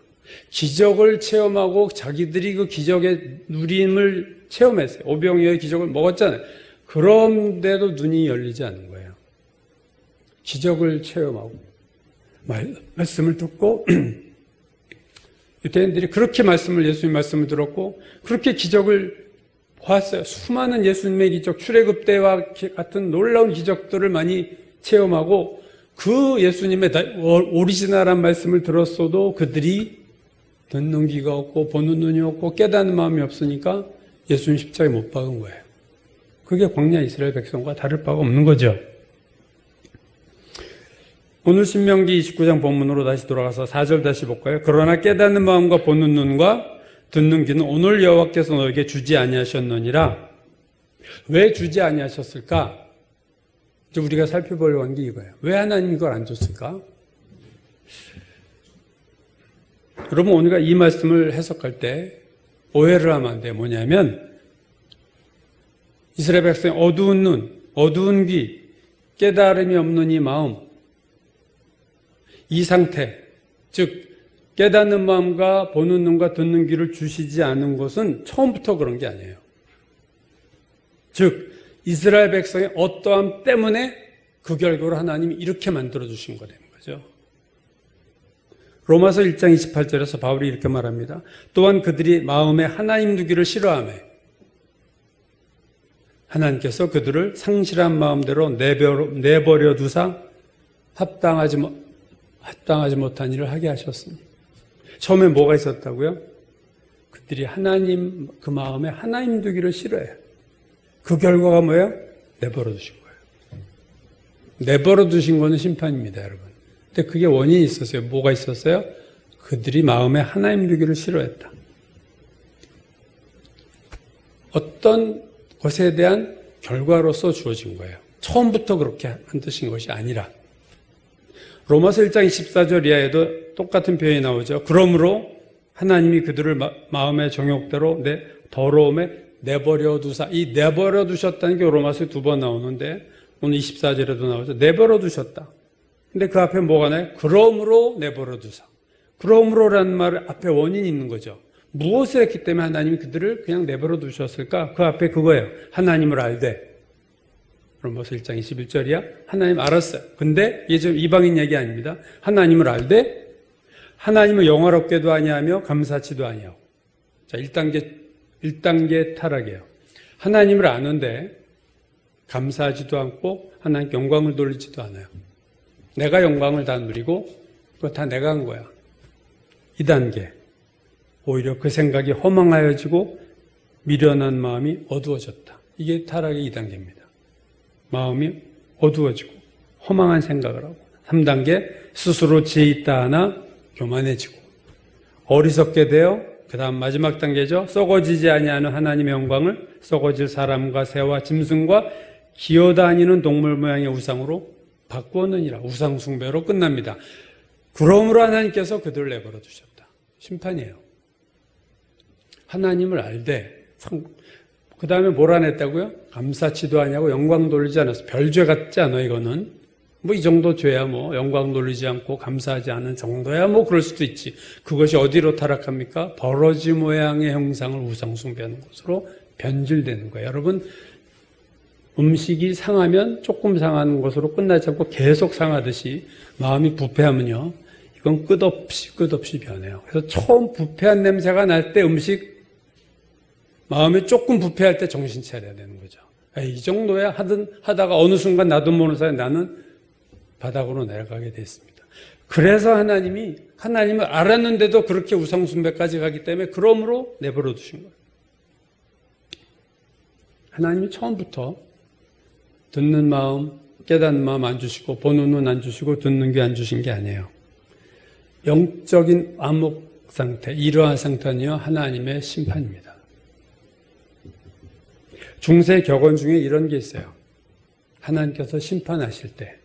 기적을 체험하고 자기들이 그 기적의 누림을 체험했어요. 오병이어의 기적을 먹었잖아요. 그런데도 눈이 열리지 않는 거예요. 기적을 체험하고 말씀을 듣고 유대인들이 그렇게 예수님 말씀을 들었고 그렇게 기적을 보았어요. 수많은 예수님의 기적, 출애굽 때와 같은 놀라운 기적들을 많이 체험하고 그 예수님의 오리지널한 말씀을 들었어도 그들이 듣는 귀가 없고 보는 눈이 없고 깨닫는 마음이 없으니까 예수님 십자가에 못 박은 거예요. 그게 광야 이스라엘 백성과 다를 바가 없는 거죠. 오늘 신명기 29장 본문으로 다시 돌아가서 4절 다시 볼까요? 그러나 깨닫는 마음과 보는 눈과 듣는 귀는 오늘 여호와께서 너에게 주지 아니하셨느니라. 왜 주지 아니하셨을까? 이제 우리가 살펴보려고 한 게 이거예요. 왜 하나님이 이걸 안 줬을까? 여러분, 우리가 이 말씀을 해석할 때 오해를 하면 안 돼요. 뭐냐면 이스라엘 백성의 어두운 눈, 어두운 귀, 깨달음이 없는 이 마음, 이 상태, 즉 깨닫는 마음과 보는 눈과 듣는 귀를 주시지 않은 것은 처음부터 그런 게 아니에요. 즉 이스라엘 백성의 어떠함 때문에 그 결과로 하나님이 이렇게 만들어주신 거라는 거죠. 로마서 1장 28절에서 바울이 이렇게 말합니다. 또한 그들이 마음에 하나님 두기를 싫어하며 하나님께서 그들을 상실한 마음대로 내버려 두사 합당하지 못한 일을 하게 하셨으니. 처음에 뭐가 있었다고요? 그들이 그 마음에 하나님 두기를 싫어해요. 그 결과가 뭐예요? 내버려 두신 거예요. 내버려 두신 거는 심판입니다, 여러분. 근데 그게 원인이 있었어요. 뭐가 있었어요? 그들이 마음에 하나님 두기를 싫어했다. 어떤 것에 대한 결과로서 주어진 거예요. 처음부터 그렇게 만드신 것이 아니라. 로마서 1장 24절 이하에도 똑같은 표현이 나오죠. 그러므로 하나님이 그들을 마음의 정욕대로 더러움에 내버려 두사. 이 내버려 두셨다는 게 로마서에 2번 나오는데 오늘 24절에도 나오죠. 내버려 두셨다. 근데 그 앞에 뭐가 나요? 그러므로 내버려 두사. 그러므로라는 말 앞에 원인이 있는 거죠. 무엇을 했기 때문에 하나님이 그들을 그냥 내버려 두셨을까? 그 앞에 그거예요. 하나님을 알되. 로마서 1장 21절이야. 하나님 알았어요. 근데 이게 지금 이방인 얘기 아닙니다. 하나님을 알되 하나님을 영화롭게도 아니하며 감사치도 아니하고. 자, 1단계 타락이에요. 하나님을 아는데 감사하지도 않고 하나님께 영광을 돌리지도 않아요. 내가 영광을 다 누리고 그거 다 내가 한 거야. 2단계. 오히려 그 생각이 허망하여지고 미련한 마음이 어두워졌다. 이게 타락의 2단계입니다. 마음이 어두워지고 허망한 생각을 하고 3단계 스스로 지혜 있다 하나 교만해지고 어리석게 되어 그 다음 마지막 단계죠. 썩어지지 아니하는 하나님의 영광을 썩어질 사람과 새와 짐승과 기어다니는 동물 모양의 우상으로 바꾸었느니라. 우상 숭배로 끝납니다. 그러므로 하나님께서 그들을 내버려 두셨다. 심판이에요. 하나님을 알되 그 다음에 뭘 안 했다고요? 감사치도 아니하고 영광 돌리지 않았어. 별죄 같지 않아 이거는. 뭐 이 정도 죄야 뭐 영광 돌리지 않고 감사하지 않은 정도야 뭐 그럴 수도 있지. 그것이 어디로 타락합니까? 버러지 모양의 형상을 우상 숭배하는 것으로 변질되는 거예요. 여러분 음식이 상하면 조금 상하는 것으로 끝나지 않고 계속 상하듯이 마음이 부패하면요. 이건 끝없이 변해요. 그래서 처음 부패한 냄새가 날 때 음식 마음이 조금 부패할 때 정신 차려야 되는 거죠. 이 정도야 하다가 어느 순간 나도 모르는 사이에 나는 바닥으로 내려가게 됐습니다. 그래서 하나님을 알았는데도 그렇게 우상숭배까지 가기 때문에 그러므로 내버려 두신 거예요. 하나님이 처음부터 듣는 마음, 깨닫는 마음 안 주시고 보는 눈 안 주시고 듣는 귀 안 주신 게 아니에요. 영적인 암흑 상태, 이러한 상태는요 하나님의 심판입니다. 중세 격언 중에 이런 게 있어요. 하나님께서 심판하실 때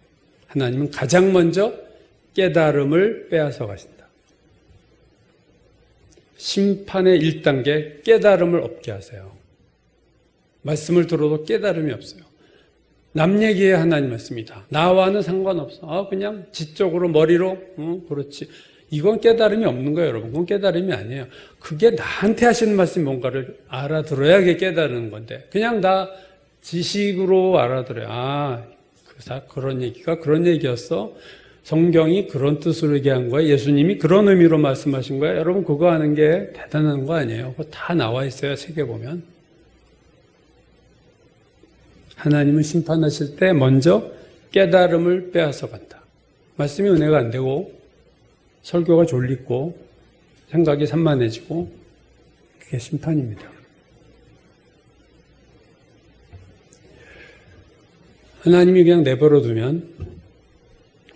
하나님은 가장 먼저 깨달음을 빼앗아 가신다. 심판의 1단계 깨달음을 없게 하세요. 말씀을 들어도 깨달음이 없어요. 남 얘기에 하나님 말씀이다. 나와는 상관없어. 그냥 지적으로 머리로 그렇지. 이건 깨달음이 없는 거예요, 여러분. 그건 깨달음이 아니에요. 그게 나한테 하시는 말씀이 뭔가를 알아들어야 그게 깨달은 건데 그냥 다 지식으로 알아들어요. 그런 얘기가 그런 얘기였어. 성경이 그런 뜻으로 얘기한 거야. 예수님이 그런 의미로 말씀하신 거야. 여러분 그거 하는 게 대단한 거 아니에요. 그거 다 나와 있어요. 책에 보면. 하나님은 심판하실 때 먼저 깨달음을 빼앗아 간다. 말씀이 은혜가 안 되고 설교가 졸리고 생각이 산만해지고 그게 심판입니다. 하나님이 그냥 내버려 두면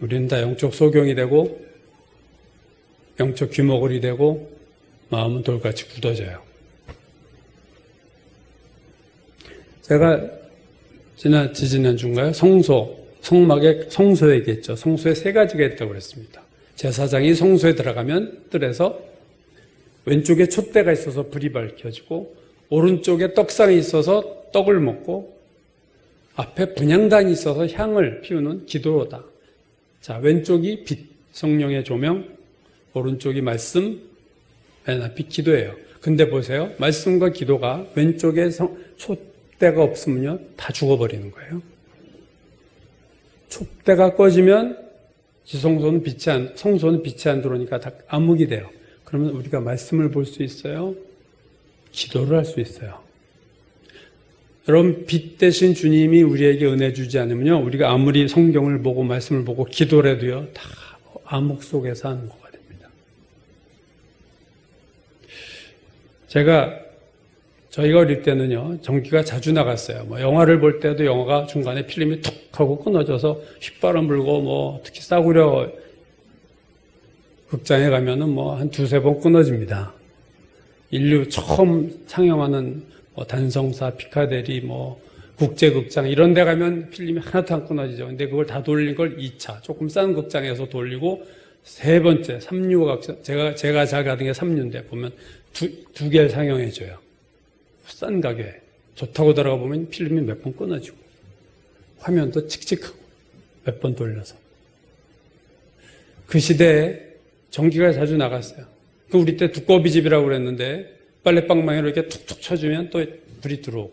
우리는 다 영적 소경이 되고 영적 귀머거리 되고 마음은 돌같이 굳어져요. 제가 지지난주인가요? 성막에 성소 얘기했죠. 성소에 3가지가 있다고 그랬습니다. 제사장이 성소에 들어가면 뜰에서 왼쪽에 촛대가 있어서 불이 밝혀지고 오른쪽에 떡상이 있어서 떡을 먹고 앞에 분향단이 있어서 향을 피우는 기도로다. 자, 왼쪽이 빛, 성령의 조명, 오른쪽이 말씀, 맨 앞이 기도예요. 근데 보세요. 말씀과 기도가 왼쪽에 촛대가 없으면요, 다 죽어버리는 거예요. 촛대가 꺼지면 성소는 빛이 안 들어오니까 다 암흑이 돼요. 그러면 우리가 말씀을 볼 수 있어요. 기도를 할 수 있어요. 여러분 빛 대신 주님이 우리에게 은혜 주지 않으면요 우리가 아무리 성경을 보고 말씀을 보고 기도를 해도요 다 암흑 속에서 하는 거가 됩니다. 저희가 어릴 때는요 전기가 자주 나갔어요. 영화를 볼 때도 영화가 중간에 필름이 툭 하고 끊어져서 휘바람 불고 특히 싸구려 극장에 가면은 한 2-3번 끊어집니다. 인류 처음 상영하는 단성사, 피카데리, 국제극장 이런 데 가면 필름이 하나도 안 끊어지죠. 근데 그걸 다 돌린 걸 2차, 조금 싼 극장에서 돌리고 3번째, 3류 극장, 제가 잘 가던 게 3류인데 보면 두 개를 상영해줘요. 싼 가격에. 좋다고 들어가 보면 필름이 몇 번 끊어지고 화면도 칙칙하고 몇 번 돌려서. 그 시대에 전기가 자주 나갔어요. 우리 때 두꺼비 집이라고 그랬는데 빨래방망이로 이렇게 툭툭 쳐주면 또 불이 들어오고.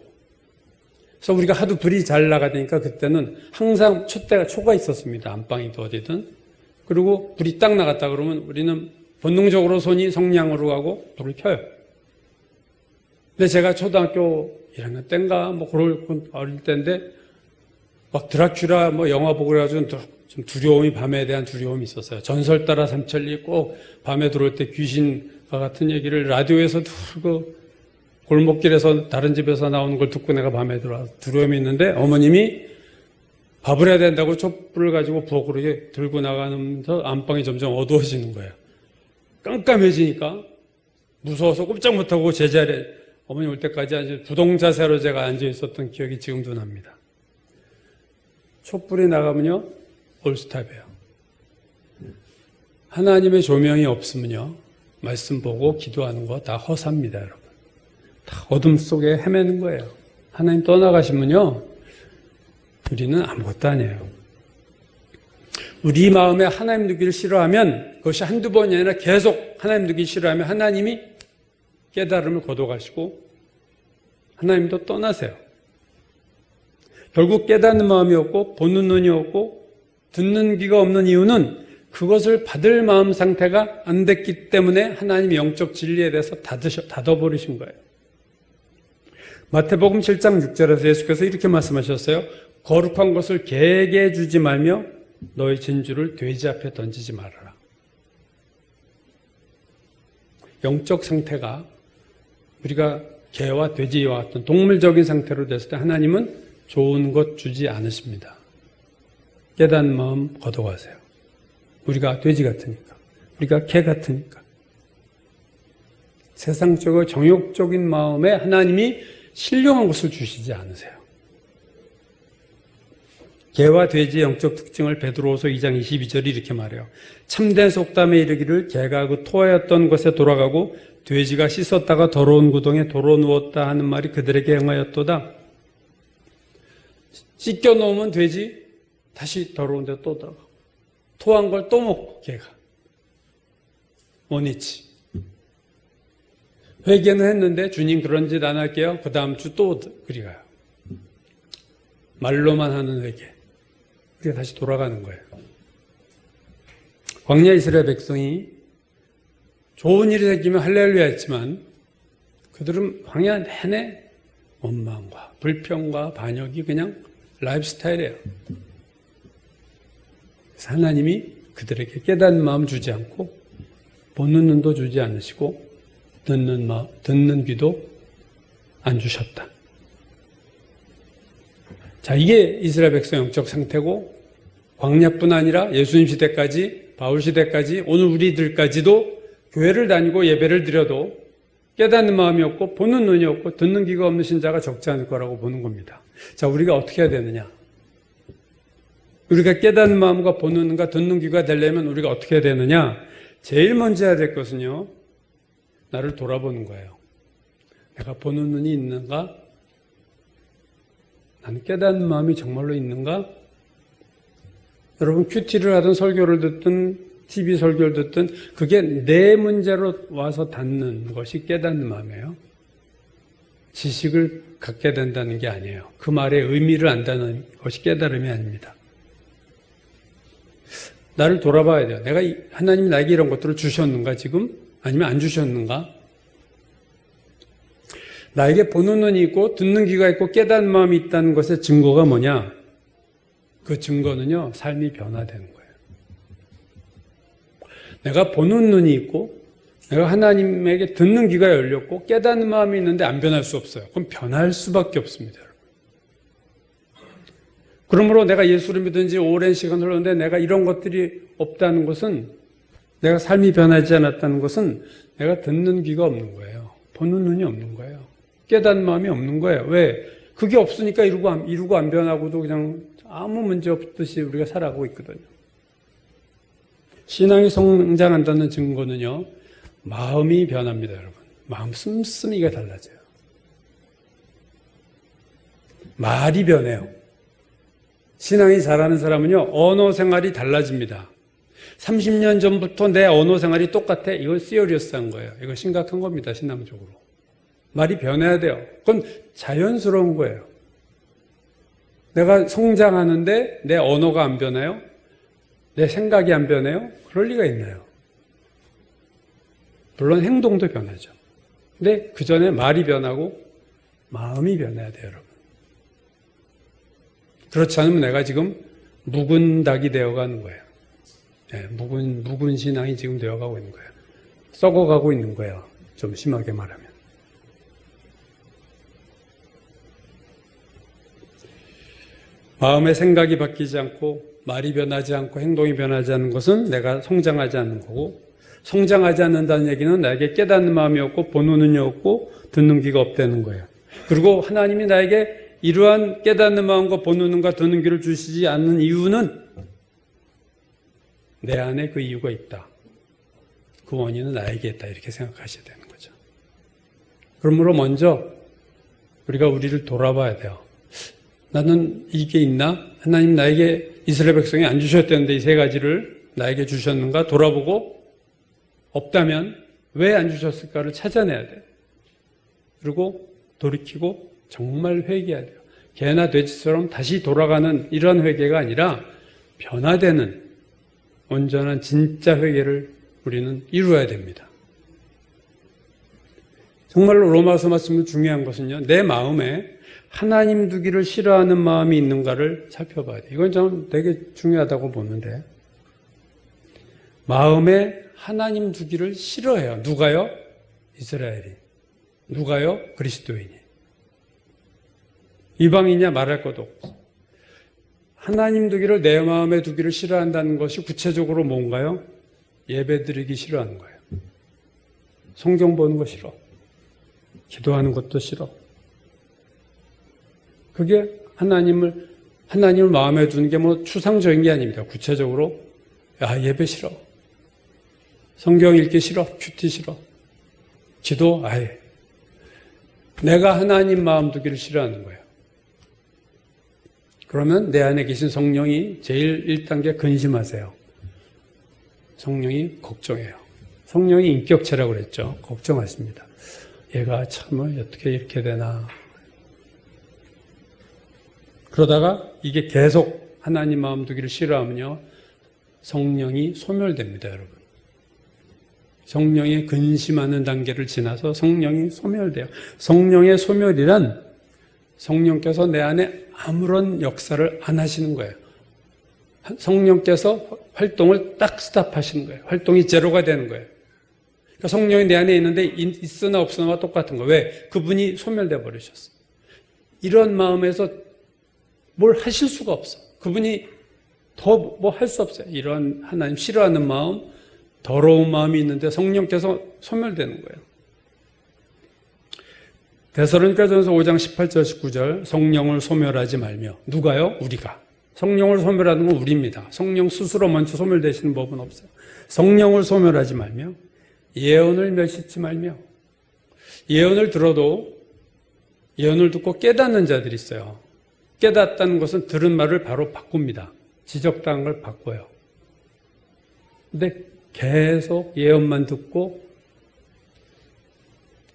그래서 우리가 하도 불이 잘 나가니까 그때는 항상 초가 있었습니다. 안방이든 어디든. 그리고 불이 딱 나갔다 그러면 우리는 본능적으로 손이 성냥으로 가고 불을 켜요. 근데 제가 초등학교 1학년 때인가 그럴 어릴 때인데 드라큘라 영화 보고 그래가지고 좀 두려움이 밤에 대한 두려움이 있었어요. 전설 따라 삼천리 꼭 밤에 들어올 때 귀신과 같은 얘기를 라디오에서 듣고 골목길에서 다른 집에서 나오는 걸 듣고 내가 밤에 들어와서 두려움이 있는데 어머님이 밥을 해야 된다고 촛불을 가지고 부엌으로 들고 나가면서 안방이 점점 어두워지는 거예요. 깜깜해지니까 무서워서 꼼짝 못하고 제자리에 어머니 올 때까지 아주 부동자세로 제가 앉아 있었던 기억이 지금도 납니다. 촛불이 나가면요, 올스탑이에요. 하나님의 조명이 없으면요, 말씀 보고 기도하는 거 다 허사입니다, 여러분. 다 어둠 속에 헤매는 거예요. 하나님 떠나가시면요, 우리는 아무것도 아니에요. 우리 마음에 하나님 두기를 싫어하면 그것이 한두 번이 아니라 계속 하나님 두기 싫어하면 하나님이 깨달음을 거둬가시고 하나님도 떠나세요. 결국 깨닫는 마음이 없고 보는 눈이 없고 듣는 귀가 없는 이유는 그것을 받을 마음 상태가 안 됐기 때문에 하나님의 영적 진리에 대해서 닫아버리신 거예요. 마태복음 7장 6절에서 예수께서 이렇게 말씀하셨어요. 거룩한 것을 개에게 주지 말며 너의 진주를 돼지 앞에 던지지 말아라. 영적 상태가 우리가 개와 돼지와 같은 동물적인 상태로 됐을 때 하나님은 좋은 것 주지 않으십니다. 깨닫는 마음 거둬가세요. 우리가 돼지 같으니까, 우리가 개 같으니까. 세상적이고 정욕적인 마음에 하나님이 신령한 것을 주시지 않으세요. 개와 돼지의 영적 특징을 베드로후서 2장 22절이 이렇게 말해요. 참된 속담에 이르기를 개가 그 토하였던 곳에 돌아가고 돼지가 씻었다가 더러운 구덩이에 도로 누웠다 하는 말이 그들에게 행하였도다. 씻겨 놓으면 돼지 다시 더러운 데 또 들어가고 토한 걸 또 먹고 개가 원위치. 회개는 했는데 주님 그런 짓 안 할게요. 그 다음 주 또 그리 가요. 말로만 하는 회개. 그게 다시 돌아가는 거예요. 광야 이스라엘 백성이 좋은 일이 생기면 할렐루야 했지만 그들은 광야 내내 원망과 불평과 반역이 그냥 라이프 스타일이에요. 그래서 하나님이 그들에게 깨닫는 마음 주지 않고 보는 눈도 주지 않으시고 듣는 귀도 안 주셨다. 자, 이게 이스라엘 백성 영적 상태고 광야뿐 아니라 예수님 시대까지 바울 시대까지 오늘 우리들까지도 교회를 다니고 예배를 드려도 깨닫는 마음이 없고 보는 눈이 없고 듣는 귀가 없는 신자가 적지 않을 거라고 보는 겁니다. 자, 우리가 어떻게 해야 되느냐? 우리가 깨닫는 마음과 보는 눈과 듣는 귀가 되려면 우리가 어떻게 해야 되느냐? 제일 먼저 해야 될 것은요, 나를 돌아보는 거예요. 내가 보는 눈이 있는가? 나는 깨닫는 마음이 정말로 있는가? 여러분 큐티를 하든 설교를 듣든 TV 설교를 듣든 그게 내 문제로 와서 닿는 것이 깨닫는 마음이에요. 지식을 갖게 된다는 게 아니에요. 그 말의 의미를 안다는 것이 깨달음이 아닙니다. 나를 돌아봐야 돼요. 내가 하나님이 나에게 이런 것들을 주셨는가 지금? 아니면 안 주셨는가? 나에게 보는 눈이 있고 듣는 귀가 있고 깨닫는 마음이 있다는 것의 증거가 뭐냐? 그 증거는요, 삶이 변화되는 거예요. 내가 보는 눈이 있고 내가 하나님에게 듣는 귀가 열렸고 깨닫는 마음이 있는데 안 변할 수 없어요. 그럼 변할 수밖에 없습니다. 여러분. 그러므로 내가 예수를 믿은 지 오랜 시간 흘렀는데 내가 이런 것들이 없다는 것은, 내가 삶이 변하지 않았다는 것은 내가 듣는 귀가 없는 거예요. 보는 눈이 없는 거예요. 깨닫는 마음이 없는 거예요. 왜? 그게 없으니까 이루고 안 변하고도 그냥 아무 문제 없듯이 우리가 살아가고 있거든요. 신앙이 성장한다는 증거는요, 마음이 변합니다, 여러분. 마음 씀씀이가 달라져요. 말이 변해요. 신앙이 잘하는 사람은요, 언어 생활이 달라집니다. 30년 전부터 내 언어 생활이 똑같아. 이건 시리어스한 거예요. 이거 심각한 겁니다, 신앙적으로. 말이 변해야 돼요. 그건 자연스러운 거예요. 내가 성장하는데 내 언어가 안 변해요? 내 생각이 안 변해요? 그럴 리가 있나요? 물론 행동도 변하죠. 근데 그 전에 말이 변하고 마음이 변해야 돼요, 여러분. 그렇지 않으면 내가 지금 묵은 닭이 되어가는 거예요. 네, 묵은 신앙이 지금 되어가고 있는 거예요. 썩어가고 있는 거예요. 좀 심하게 말하면. 마음의 생각이 바뀌지 않고 말이 변하지 않고 행동이 변하지 않는 것은 내가 성장하지 않는 거고, 성장하지 않는다는 얘기는 나에게 깨닫는 마음이 없고 보는 눈이 없고 듣는 귀가 없다는 거예요. 그리고 하나님이 나에게 이러한 깨닫는 마음과 보는 눈과 듣는 귀를 주시지 않는 이유는 내 안에 그 이유가 있다. 그 원인은 나에게 있다. 이렇게 생각하셔야 되는 거죠. 그러므로 먼저 우리가 우리를 돌아봐야 돼요. 나는 이게 있나? 하나님 나에게 이스라엘 백성이 안 주셨다는데 이 세 가지를 나에게 주셨는가? 돌아보고 없다면 왜 안 주셨을까를 찾아내야 돼요. 그리고 돌이키고 정말 회개해야 돼요. 개나 돼지처럼 다시 돌아가는 이런 회개가 아니라 변화되는 온전한 진짜 회개를 우리는 이루어야 됩니다. 정말로 로마서 말씀은 중요한 것은요, 내 마음에 하나님 두기를 싫어하는 마음이 있는가를 살펴봐야 돼요. 이건 저는 되게 중요하다고 보는데, 마음에 하나님 두기를 싫어해요. 누가요? 이스라엘이. 누가요? 그리스도인이. 이방인이냐 말할 것도 없어. 하나님 두기를 내 마음에 두기를 싫어한다는 것이 구체적으로 뭔가요? 예배드리기 싫어하는 거예요. 성경 보는 거 싫어. 기도하는 것도 싫어. 그게 하나님을 마음에 두는 게 뭐 추상적인 게 아닙니다. 구체적으로, 예배 싫어. 성경 읽기 싫어. 큐티 싫어. 기도, 아예. 내가 하나님 마음 두기를 싫어하는 거예요. 그러면 내 안에 계신 성령이 제일 1단계 근심하세요. 성령이 걱정해요. 성령이 인격체라고 그랬죠. 걱정하십니다. 얘가 참 어떻게 이렇게 되나. 그러다가 이게 계속 하나님 마음 두기를 싫어하면요, 성령이 소멸됩니다, 여러분. 성령이 근심하는 단계를 지나서 성령이 소멸돼요. 성령의 소멸이란 성령께서 내 안에 아무런 역사를 안 하시는 거예요. 성령께서 활동을 딱 스탑하시는 거예요. 활동이 제로가 되는 거예요. 그러니까 성령이 내 안에 있는데 있으나 없으나와 똑같은 거예요. 왜? 그분이 소멸돼 버리셨어. 이런 마음에서 뭘 하실 수가 없어. 그분이 더 뭐 할 수 없어요. 이런 하나님 싫어하는 마음, 더러운 마음이 있는데 성령께서 소멸되는 거예요. 데살로니가전서 5장 18절 19절 성령을 소멸하지 말며. 누가요? 우리가. 성령을 소멸하는 건 우리입니다. 성령 스스로 먼저 소멸되시는 법은 없어요. 성령을 소멸하지 말며 예언을 멸시치 말며. 예언을 들어도 예언을 듣고 깨닫는 자들이 있어요. 깨닫다는 것은 들은 말을 바로 바꿉니다. 지적당한 걸 바꿔요. 근데 계속 예언만 듣고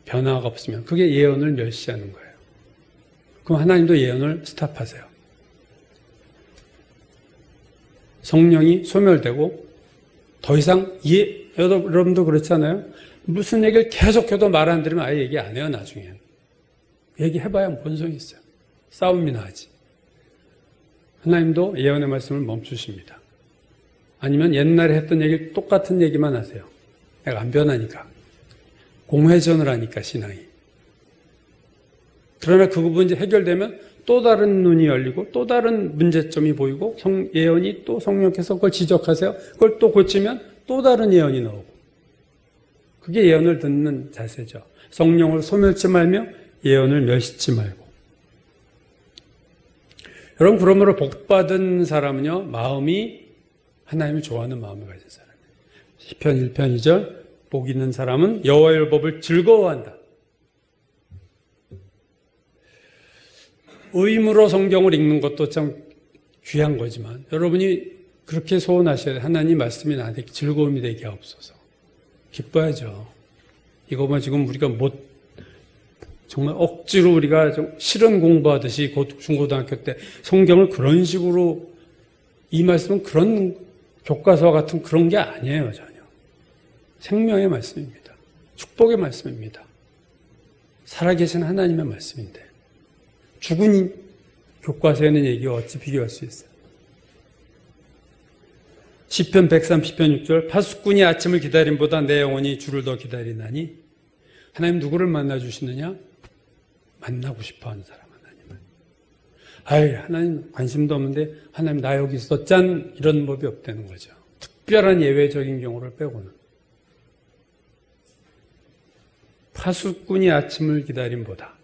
변화가 없으면 그게 예언을 멸시하는 거예요. 그럼 하나님도 예언을 스탑하세요. 성령이 소멸되고 더 이상 여러분도 그렇잖아요. 무슨 얘기를 계속해도 말 안 들으면 아예 얘기 안 해요. 나중엔 얘기해봐야 뭔 소용이 있어요. 싸움이나 하지. 하나님도 예언의 말씀을 멈추십니다. 아니면 옛날에 했던 얘기 똑같은 얘기만 하세요. 내가 안 변하니까. 공회전을 하니까 신앙이. 그러나 그 부분이 해결되면 또 다른 눈이 열리고 또 다른 문제점이 보이고 예언이 또 성령께서 그걸 지적하세요. 그걸 또 고치면 또 다른 예언이 나오고. 그게 예언을 듣는 자세죠. 성령을 소멸치 말며 예언을 멸시치 말고. 여러분, 그러므로 복받은 사람은요, 마음이 하나님을 좋아하는 마음을 가진 사람이에요. 시편 1편 2절, 복 있는 사람은 여호와의 율법을 즐거워한다. 의무로 성경을 읽는 것도 참 귀한 거지만 여러분이 그렇게 소원하셔야 돼요. 하나님 말씀이 나한테 즐거움이 되게 하옵소서. 기뻐야죠. 이거만 지금 우리가 정말 억지로 우리가 좀 실은 공부하듯이 중고등학교 때 성경을 그런 식으로 이 말씀은 그런 교과서와 같은 그런 게 아니에요. 전혀. 생명의 말씀입니다. 축복의 말씀입니다. 살아계신 하나님의 말씀인데 죽은 교과서에는 얘기와 어찌 비교할 수 있어요. 시편 130편 6절 파수꾼이 아침을 기다림보다 내 영혼이 주를 더 기다리나니. 하나님 누구를 만나주시느냐? 만나고 싶어하는 사람 하나님을. 아이, 하나님 관심도 없는데 하나님 나 여기 있어 짠 이런 법이 없다는 거죠. 특별한 예외적인 경우를 빼고는. 파수꾼이 아침을 기다림보다,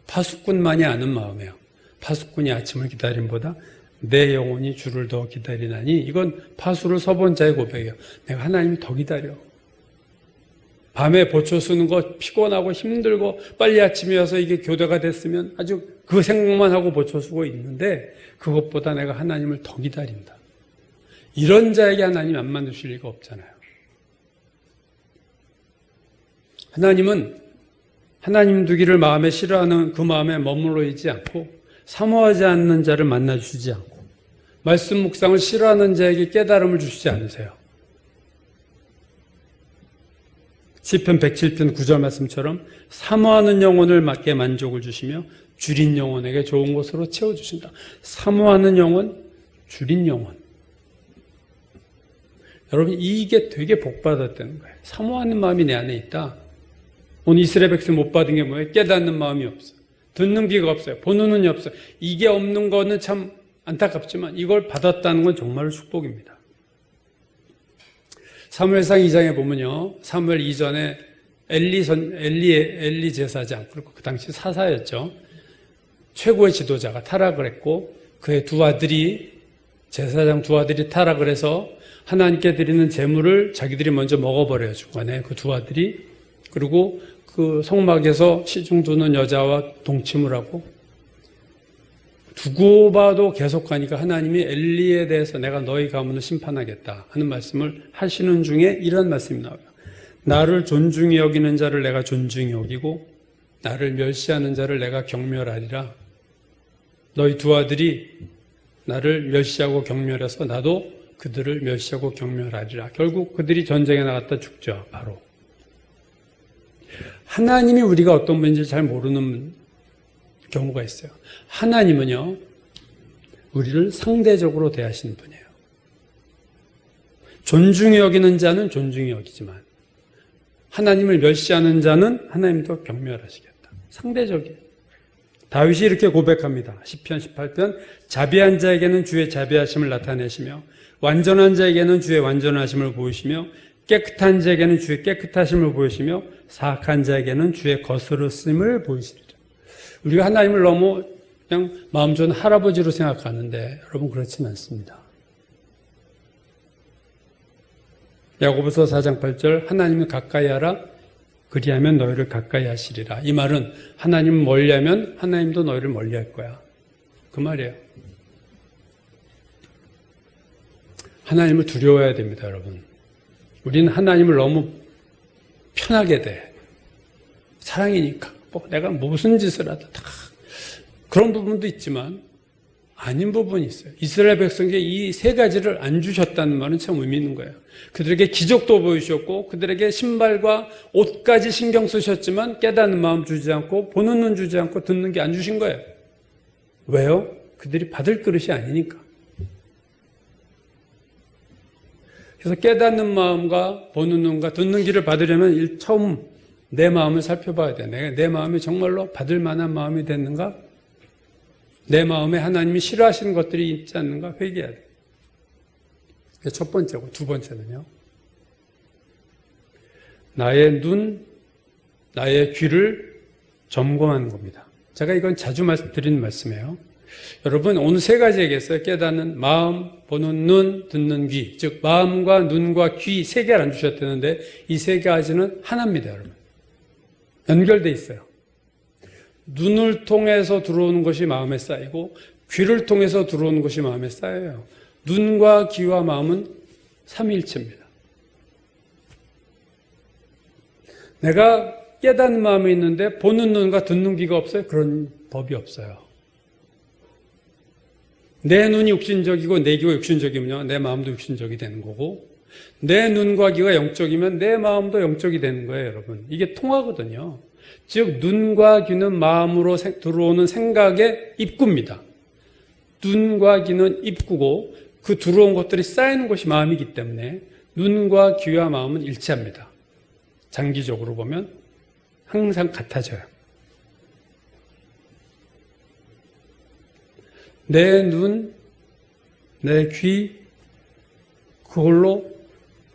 파수꾼만이 아는 마음이에요. 파수꾼이 아침을 기다림보다 내 영혼이 주를 더 기다리나니, 이건 파수를 서본 자의 고백이에요. 내가 하나님을 더 기다려. 밤에 보초 쓰는 거 피곤하고 힘들고 빨리 아침에 와서 이게 교대가 됐으면 아주 그 생각만 하고 보초 쓰고 있는데, 그것보다 내가 하나님을 더 기다린다. 이런 자에게 하나님 안 만드실 리가 없잖아요. 하나님은 하나님 두기를 마음에 싫어하는 그 마음에 머물러 있지 않고, 사모하지 않는 자를 만나주시지 않고, 말씀 묵상을 싫어하는 자에게 깨달음을 주시지 않으세요. 시편 107편 9절 말씀처럼 사모하는 영혼을 맞게 만족을 주시며 줄인 영혼에게 좋은 것으로 채워주신다. 사모하는 영혼, 줄인 영혼. 여러분, 이게 되게 복받았다는 거예요. 사모하는 마음이 내 안에 있다. 오늘 이스라엘 백성 못 받은 게 뭐예요? 깨닫는 마음이 없어요. 듣는 귀가 없어요. 보는 눈이 없어요. 이게 없는 거는 참 안타깝지만 이걸 받았다는 건 정말 축복입니다. 사무엘상 2장에 보면요, 사무엘 이전에 엘리 제사장, 그리고 그 당시 사사였죠. 최고의 지도자가 타락을 했고, 그의 두 아들이, 제사장 두 아들이 타락을 해서 하나님께 드리는 제물을 자기들이 먼저 먹어버려요, 중간에 그 두 아들이. 그리고 그 성막에서 시중 두는 여자와 동침을 하고, 두고 봐도 계속하니까 하나님이 엘리에 대해서 내가 너희 가문을 심판하겠다 하는 말씀을 하시는 중에 이런 말씀이 나와요. 나를 존중히 여기는 자를 내가 존중히 여기고 나를 멸시하는 자를 내가 경멸하리라. 너희 두 아들이 나를 멸시하고 경멸해서 나도 그들을 멸시하고 경멸하리라. 결국 그들이 전쟁에 나갔다 죽죠. 바로. 하나님이 우리가 어떤 분인지 잘 모르는 경우가 있어요. 하나님은요, 우리를 상대적으로 대하시는 분이에요. 존중히 여기는 자는 존중히 여기지만 하나님을 멸시하는 자는 하나님도 경멸하시겠다. 상대적이에요. 다윗이 이렇게 고백합니다. 시편 18편 자비한 자에게는 주의 자비하심을 나타내시며 완전한 자에게는 주의 완전하심을 보이시며 깨끗한 자에게는 주의 깨끗하심을 보이시며 사악한 자에게는 주의 거스르심을 보이시리라. 우리가 하나님을 너무 그냥 마음 좋은 할아버지로 생각하는데 여러분 그렇지는 않습니다. 야고보서 4장 8절 하나님을 가까이 하라 그리하면 너희를 가까이 하시리라. 이 말은 하나님을 멀리하면 하나님도 너희를 멀리할 거야. 그 말이에요. 하나님을 두려워해야 됩니다, 여러분. 우리는 하나님을 너무 편하게 돼. 사랑이니까. 내가 무슨 짓을 하다 다 그런 부분도 있지만 아닌 부분이 있어요. 이스라엘 백성에게 이 세 가지를 안 주셨다는 말은 참 의미 있는 거예요. 그들에게 기적도 보이셨고 그들에게 신발과 옷까지 신경 쓰셨지만 깨닫는 마음 주지 않고 보는 눈 주지 않고 듣는 게 안 주신 거예요. 왜요? 그들이 받을 그릇이 아니니까. 그래서 깨닫는 마음과 보는 눈과 듣는 귀를 받으려면 처음 내 마음을 살펴봐야 돼. 내 마음이 정말로 받을 만한 마음이 됐는가? 내 마음에 하나님이 싫어하시는 것들이 있지 않는가? 회개해야 돼. 그게 첫 번째고, 두 번째는요. 나의 눈, 나의 귀를 점검하는 겁니다. 제가 이건 자주 드리는 말씀이에요. 여러분, 오늘 세 가지 얘기했어요. 깨닫는 마음, 보는 눈, 듣는 귀. 즉, 마음과 눈과 귀 세 개를 안 주셨다는데 이 세 가지는 하나입니다, 여러분. 연결돼 있어요. 눈을 통해서 들어오는 것이 마음에 쌓이고 귀를 통해서 들어오는 것이 마음에 쌓여요. 눈과 귀와 마음은 삼위일체입니다. 내가 깨닫는 마음이 있는데 보는 눈과 듣는 귀가 없어요? 그런 법이 없어요. 내 눈이 육신적이고 내 귀가 육신적이면 내 마음도 육신적이 되는 거고 내 눈과 귀가 영적이면 내 마음도 영적이 되는 거예요, 여러분. 이게 통하거든요. 즉 눈과 귀는 마음으로 들어오는 생각의 입구입니다. 눈과 귀는 입구고 그 들어온 것들이 쌓이는 것이 마음이기 때문에 눈과 귀와 마음은 일치합니다. 장기적으로 보면 항상 같아져요. 내 눈, 내 귀, 그걸로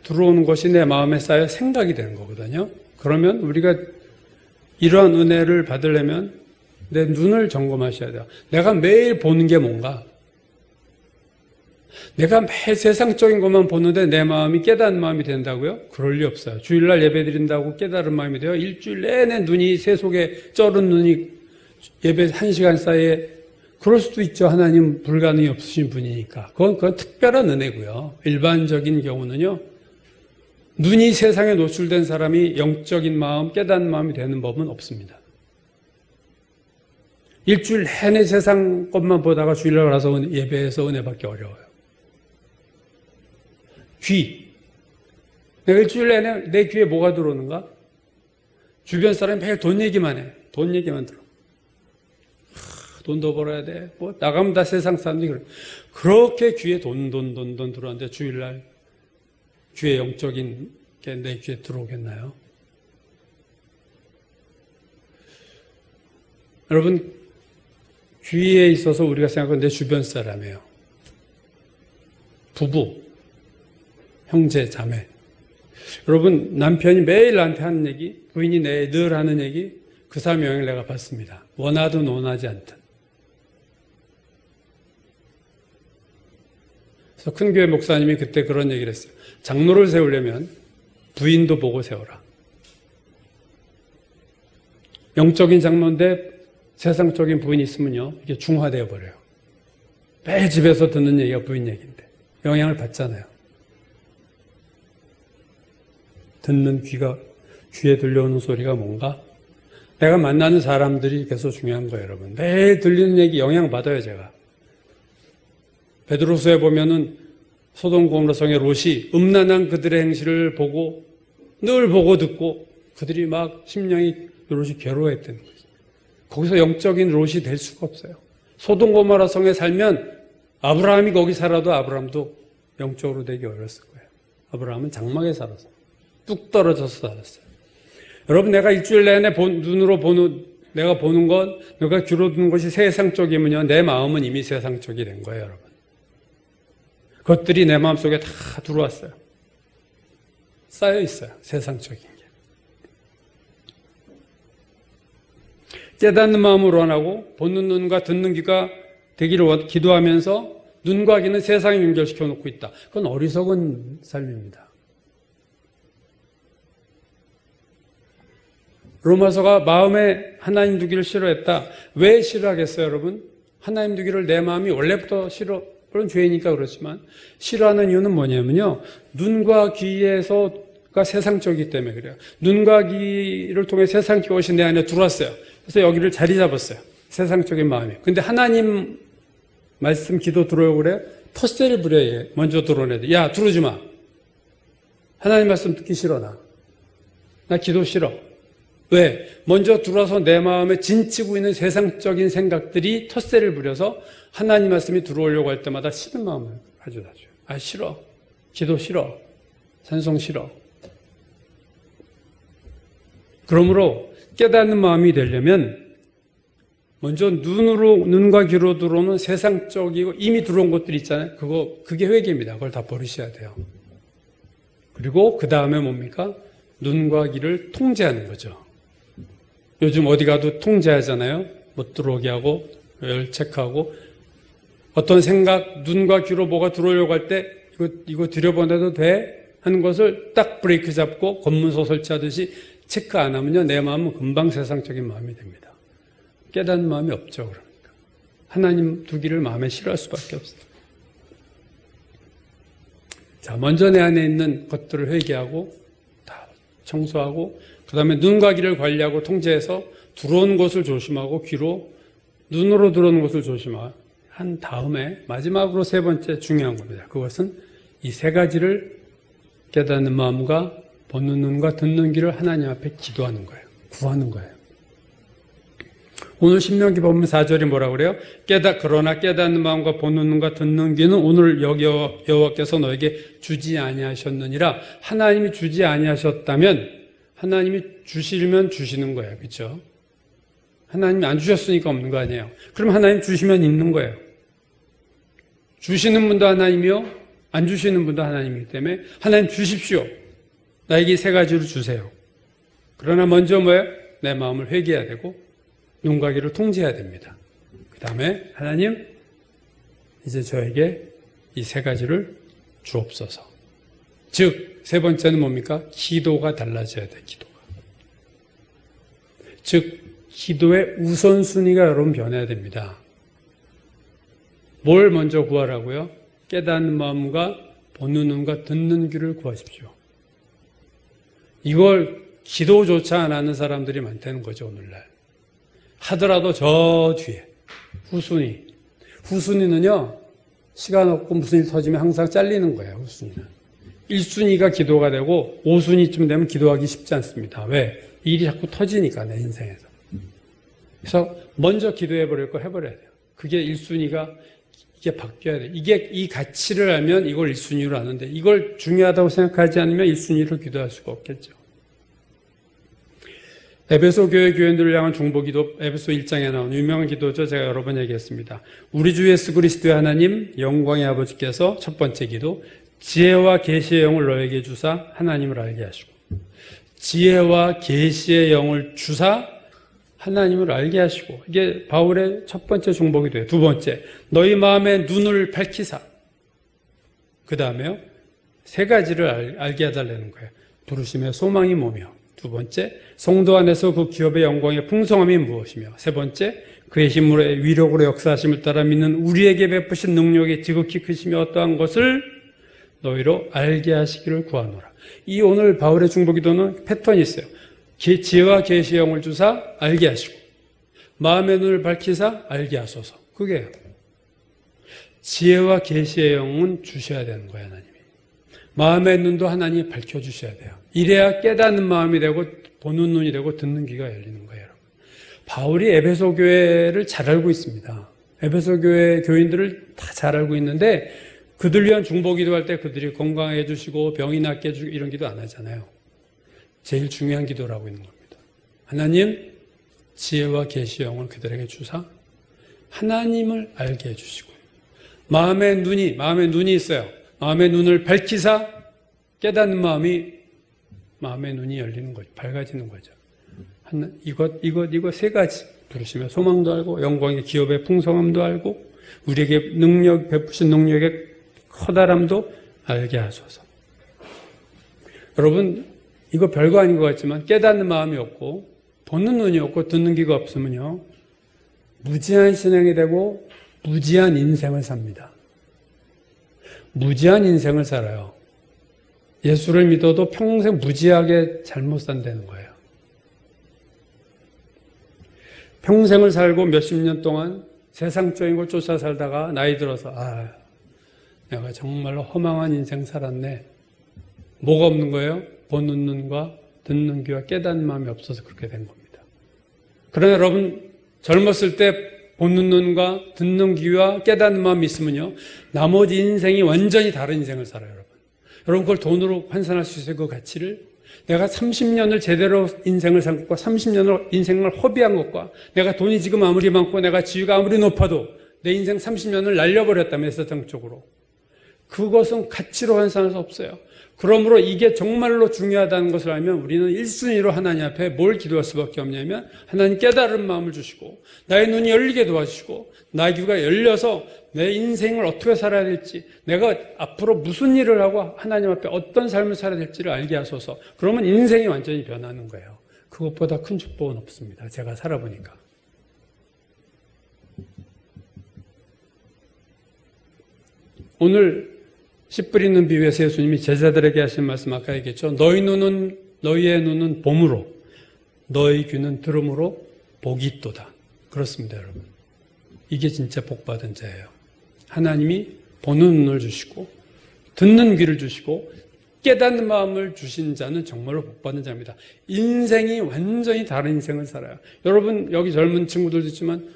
들어오는 것이 내 마음에 쌓여 생각이 되는 거거든요. 그러면 우리가 이러한 은혜를 받으려면 내 눈을 점검하셔야 돼요. 내가 매일 보는 게 뭔가? 내가 매일 세상적인 것만 보는데 내 마음이 깨닫는 마음이 된다고요? 그럴 리 없어요. 주일날 예배 드린다고 깨달은 마음이 돼요? 일주일 내내 눈이 새 속에 쩔은 눈이 예배 1시간 사이에 그럴 수도 있죠. 하나님 불가능이 없으신 분이니까. 그건 특별한 은혜고요. 일반적인 경우는요. 눈이 세상에 노출된 사람이 영적인 마음, 깨닫는 마음이 되는 법은 없습니다. 일주일 내내 세상 것만 보다가 주일날 와서 예배에서 은혜 받기 어려워요. 귀. 내가 일주일 내내 내 귀에 뭐가 들어오는가? 주변 사람이 매일 돈 얘기만 해. 돈 얘기만 들어. 돈 더 벌어야 돼. 뭐 나가면 다 세상 사람들이 그래. 그렇게 귀에 돈 들어왔는데 주일날 귀에 영적인 게 내 귀에 들어오겠나요? 여러분, 귀에 있어서 우리가 생각하는 내 주변 사람이에요. 부부, 형제, 자매. 여러분, 남편이 매일 나한테 하는 얘기, 부인이 늘 하는 얘기, 그 사람의 영향을 내가 받습니다. 원하든 원하지 않든. 그래서 큰교회 목사님이 그때 그런 얘기를 했어요. 장로를 세우려면 부인도 보고 세워라. 영적인 장로인데 세상적인 부인이 있으면요, 이게 중화되어 버려요. 매일 집에서 듣는 얘기가 부인 얘기인데 영향을 받잖아요. 듣는 귀에 들려오는 소리가 뭔가? 내가 만나는 사람들이 계속 중요한 거예요, 여러분. 매일 들리는 얘기 영향 받아요, 제가. 베드로서에 보면은 소돔 고모라성의 롯이 음란한 그들의 행실을 보고 늘 보고 듣고 그들이 막 심령이 롯이 괴로워했던 거죠. 거기서 영적인 롯이 될 수가 없어요. 소돔 고모라 성에 살면 아브라함이 거기 살아도 아브라함도 영적으로 되기 어려웠을 거예요. 아브라함은 장막에 살아서 뚝 떨어져서 살았어요. 여러분, 내가 일주일 내내 눈으로 내가 보는 것, 내가 귀로 듣는 것이 세상적이면요, 내 마음은 이미 세상적이 된 거예요, 여러분. 그것들이 내 마음속에 다 들어왔어요. 쌓여 있어요, 세상적인 게. 깨닫는 마음으로 원하고 보는 눈과 듣는 귀가 되기를 기도하면서 눈과 귀는 세상에 연결시켜 놓고 있다. 그건 어리석은 삶입니다. 로마서가 마음에 하나님 두기를 싫어했다. 왜 싫어하겠어요, 여러분? 하나님 두기를 내 마음이 원래부터 물론 죄이니까 그렇지만 싫어하는 이유는 뭐냐면요, 눈과 귀에서가 세상적이기 때문에 그래요. 눈과 귀를 통해 세상 것이 내 안에 들어왔어요. 그래서 여기를 자리 잡았어요, 세상적인 마음이. 근데 하나님 말씀 기도 들어오고 그래, 텃세를 부려야 해. 먼저 들어오네. 야, 들어오지 마. 하나님 말씀 듣기 싫어. 나 기도 싫어. 왜? 먼저 들어와서 내 마음에 진치고 있는 세상적인 생각들이 텃세를 부려서 하나님 말씀이 들어오려고 할 때마다 싫은 마음을 가져다 줘요. 아, 싫어. 기도 싫어. 찬송 싫어. 그러므로 깨닫는 마음이 되려면 먼저 눈과 귀로 들어오는 세상적이고 이미 들어온 것들이 있잖아요. 그게 회개입니다. 그걸 다 버리셔야 돼요. 그리고 그 다음에 뭡니까? 눈과 귀를 통제하는 거죠. 요즘 어디 가도 통제하잖아요. 못 들어오게 하고 체크하고, 어떤 생각, 눈과 귀로 뭐가 들어오려고 할 때 이거 들여보내도 돼? 하는 것을 딱 브레이크 잡고 검문소 설치하듯이 체크 안 하면요, 내 마음은 금방 세상적인 마음이 됩니다. 깨닫는 마음이 없죠. 그러니까 하나님 두기를 마음에 싫어할 수밖에 없어요. 자, 먼저 내 안에 있는 것들을 회개하고 다 청소하고, 그 다음에 눈과 귀를 관리하고 통제해서 들어오는 것을 조심하고 눈으로 들어오는 것을 조심한 다음에 마지막으로 세 번째 중요한 겁니다. 그것은 이 세 가지를 깨닫는 마음과 보는 눈과 듣는 귀를 하나님 앞에 기도하는 거예요. 구하는 거예요. 오늘 신명기 본문 4절이 뭐라고 그래요? 그러나 깨닫는 마음과 보는 눈과 듣는 귀는 오늘 여호와께서 너에게 주지 아니하셨느니라. 하나님이 주지 아니하셨다면 하나님이 주시면 주시는 거예요. 그렇죠? 하나님이 안 주셨으니까 없는 거 아니에요. 그럼 하나님 주시면 있는 거예요. 주시는 분도 하나님이요, 안 주시는 분도 하나님이기 때문에 하나님 주십시오. 나에게 세 가지로 주세요. 그러나 먼저 뭐예요? 내 마음을 회개해야 되고 눈과 귀를 통제해야 됩니다. 그 다음에 하나님, 이제 저에게 이 세 가지를 주옵소서. 즉, 세 번째는 뭡니까? 기도가 달라져야 돼, 기도가. 즉, 기도의 우선순위가 여러분 변해야 됩니다. 뭘 먼저 구하라고요? 깨닫는 마음과 보는 눈과 듣는 귀를 구하십시오. 이걸 기도조차 안 하는 사람들이 많다는 거죠, 오늘날. 하더라도 저 뒤에 후순위. 후순위는요, 시간 없고 무슨 일 터지면 항상 잘리는 거예요, 후순위는. 1순위가 기도가 되고 5순위쯤 되면 기도하기 쉽지 않습니다. 왜? 일이 자꾸 터지니까, 내 인생에서. 그래서 먼저 기도해버릴 거 해버려야 돼요. 그게 1순위가 이게 바뀌어야 돼요. 이게 이 가치를 알면 이걸 1순위로 하는데 이걸 중요하다고 생각하지 않으면 1순위로 기도할 수가 없겠죠. 에베소 교회 교인들을 향한 중보기도, 에베소 1장에 나온 유명한 기도죠. 제가 여러 번 얘기했습니다. 우리 주 예수 그리스도의 하나님 영광의 아버지께서 첫 번째 기도, 지혜와 계시의 영을 너에게 주사 하나님을 알게 하시고, 지혜와 계시의 영을 주사 하나님을 알게 하시고, 이게 바울의 첫 번째 중보기도예요. 두 번째, 너희 마음의 눈을 밝히사. 그 다음에요, 세 가지를 알게 해달라는 거예요. 부르심의 소망이 뭐며, 두 번째, 성도 안에서 그 기업의 영광의 풍성함이 무엇이며, 세 번째, 그의 힘으로 위력으로 역사하심을 따라 믿는 우리에게 베푸신 능력이 지극히 크시며 어떠한 것을 너희로 알게 하시기를 구하노라. 이 오늘 바울의 중보기도는 패턴이 있어요. 지혜와 계시의 영을 주사 알게 하시고, 마음의 눈을 밝히사 알게 하소서. 그게요. 지혜와 계시의 영은 주셔야 되는 거예요, 하나님이. 마음의 눈도 하나님이 밝혀주셔야 돼요. 이래야 깨닫는 마음이 되고 보는 눈이 되고 듣는 귀가 열리는 거예요, 여러분. 바울이 에베소 교회를 잘 알고 있습니다. 에베소 교회 교인들을 다 잘 알고 있는데 그들 위한 중보기도 할 때 그들이 건강해 주시고 병이 낫게 해주고 이런 기도 안 하잖아요. 제일 중요한 기도를 하고 있는 겁니다. 하나님, 지혜와 계시의 영을 그들에게 주사 하나님을 알게 해주시고, 마음의 눈이 있어요. 마음의 눈을 밝히사 깨닫는 마음의 눈이 열리는 거죠. 밝아지는 거죠. 이것 세 가지. 부르시며 소망도 알고, 영광의 기업의 풍성함도 알고, 우리에게 베푸신 능력의 커다람도 알게 하소서. 여러분, 이거 별거 아닌 것 같지만 깨닫는 마음이 없고 보는 눈이 없고 듣는 귀가 없으면요, 무지한 신앙이 되고 무지한 인생을 삽니다. 무지한 인생을 살아요. 예수를 믿어도 평생 무지하게 잘못 산다는 거예요. 평생을 살고 몇십 년 동안 세상적인 걸 쫓아 살다가 나이 들어서 내가 정말로 허망한 인생 살았네. 뭐가 없는 거예요? 보는 눈과 듣는 귀와 깨닫는 마음이 없어서 그렇게 된 겁니다. 그러나 여러분, 젊었을 때 보는 눈과 듣는 귀와 깨닫는 마음이 있으면요, 나머지 인생이 완전히 다른 인생을 살아요, 여러분. 여러분, 그걸 돈으로 환산할 수 있어요, 그 가치를? 내가 30년을 제대로 인생을 산 것과 30년을 인생을 허비한 것과, 내가 돈이 지금 아무리 많고 내가 지위가 아무리 높아도 내 인생 30년을 날려버렸다면 세상적으로, 그것은 가치로 환산할 수 없어요. 그러므로 이게 정말로 중요하다는 것을 알면 우리는 1순위로 하나님 앞에 뭘 기도할 수밖에 없냐면, 하나님 깨달은 마음을 주시고 나의 눈이 열리게 도와주시고 나의 귀가 열려서 내 인생을 어떻게 살아야 될지, 내가 앞으로 무슨 일을 하고 하나님 앞에 어떤 삶을 살아야 될지를 알게 하소서. 그러면 인생이 완전히 변하는 거예요. 그것보다 큰 축복은 없습니다. 제가 살아보니까. 오늘 씨 뿌리는 비유에서 예수님이 제자들에게 하신 말씀 아까 얘기했죠. 너희의 눈은 봄으로, 너희 귀는 들음으로 복이 있도다. 그렇습니다, 여러분. 이게 진짜 복받은 자예요. 하나님이 보는 눈을 주시고 듣는 귀를 주시고 깨닫는 마음을 주신 자는 정말로 복받은 자입니다. 인생이 완전히 다른 인생을 살아요. 여러분, 여기 젊은 친구들도 있지만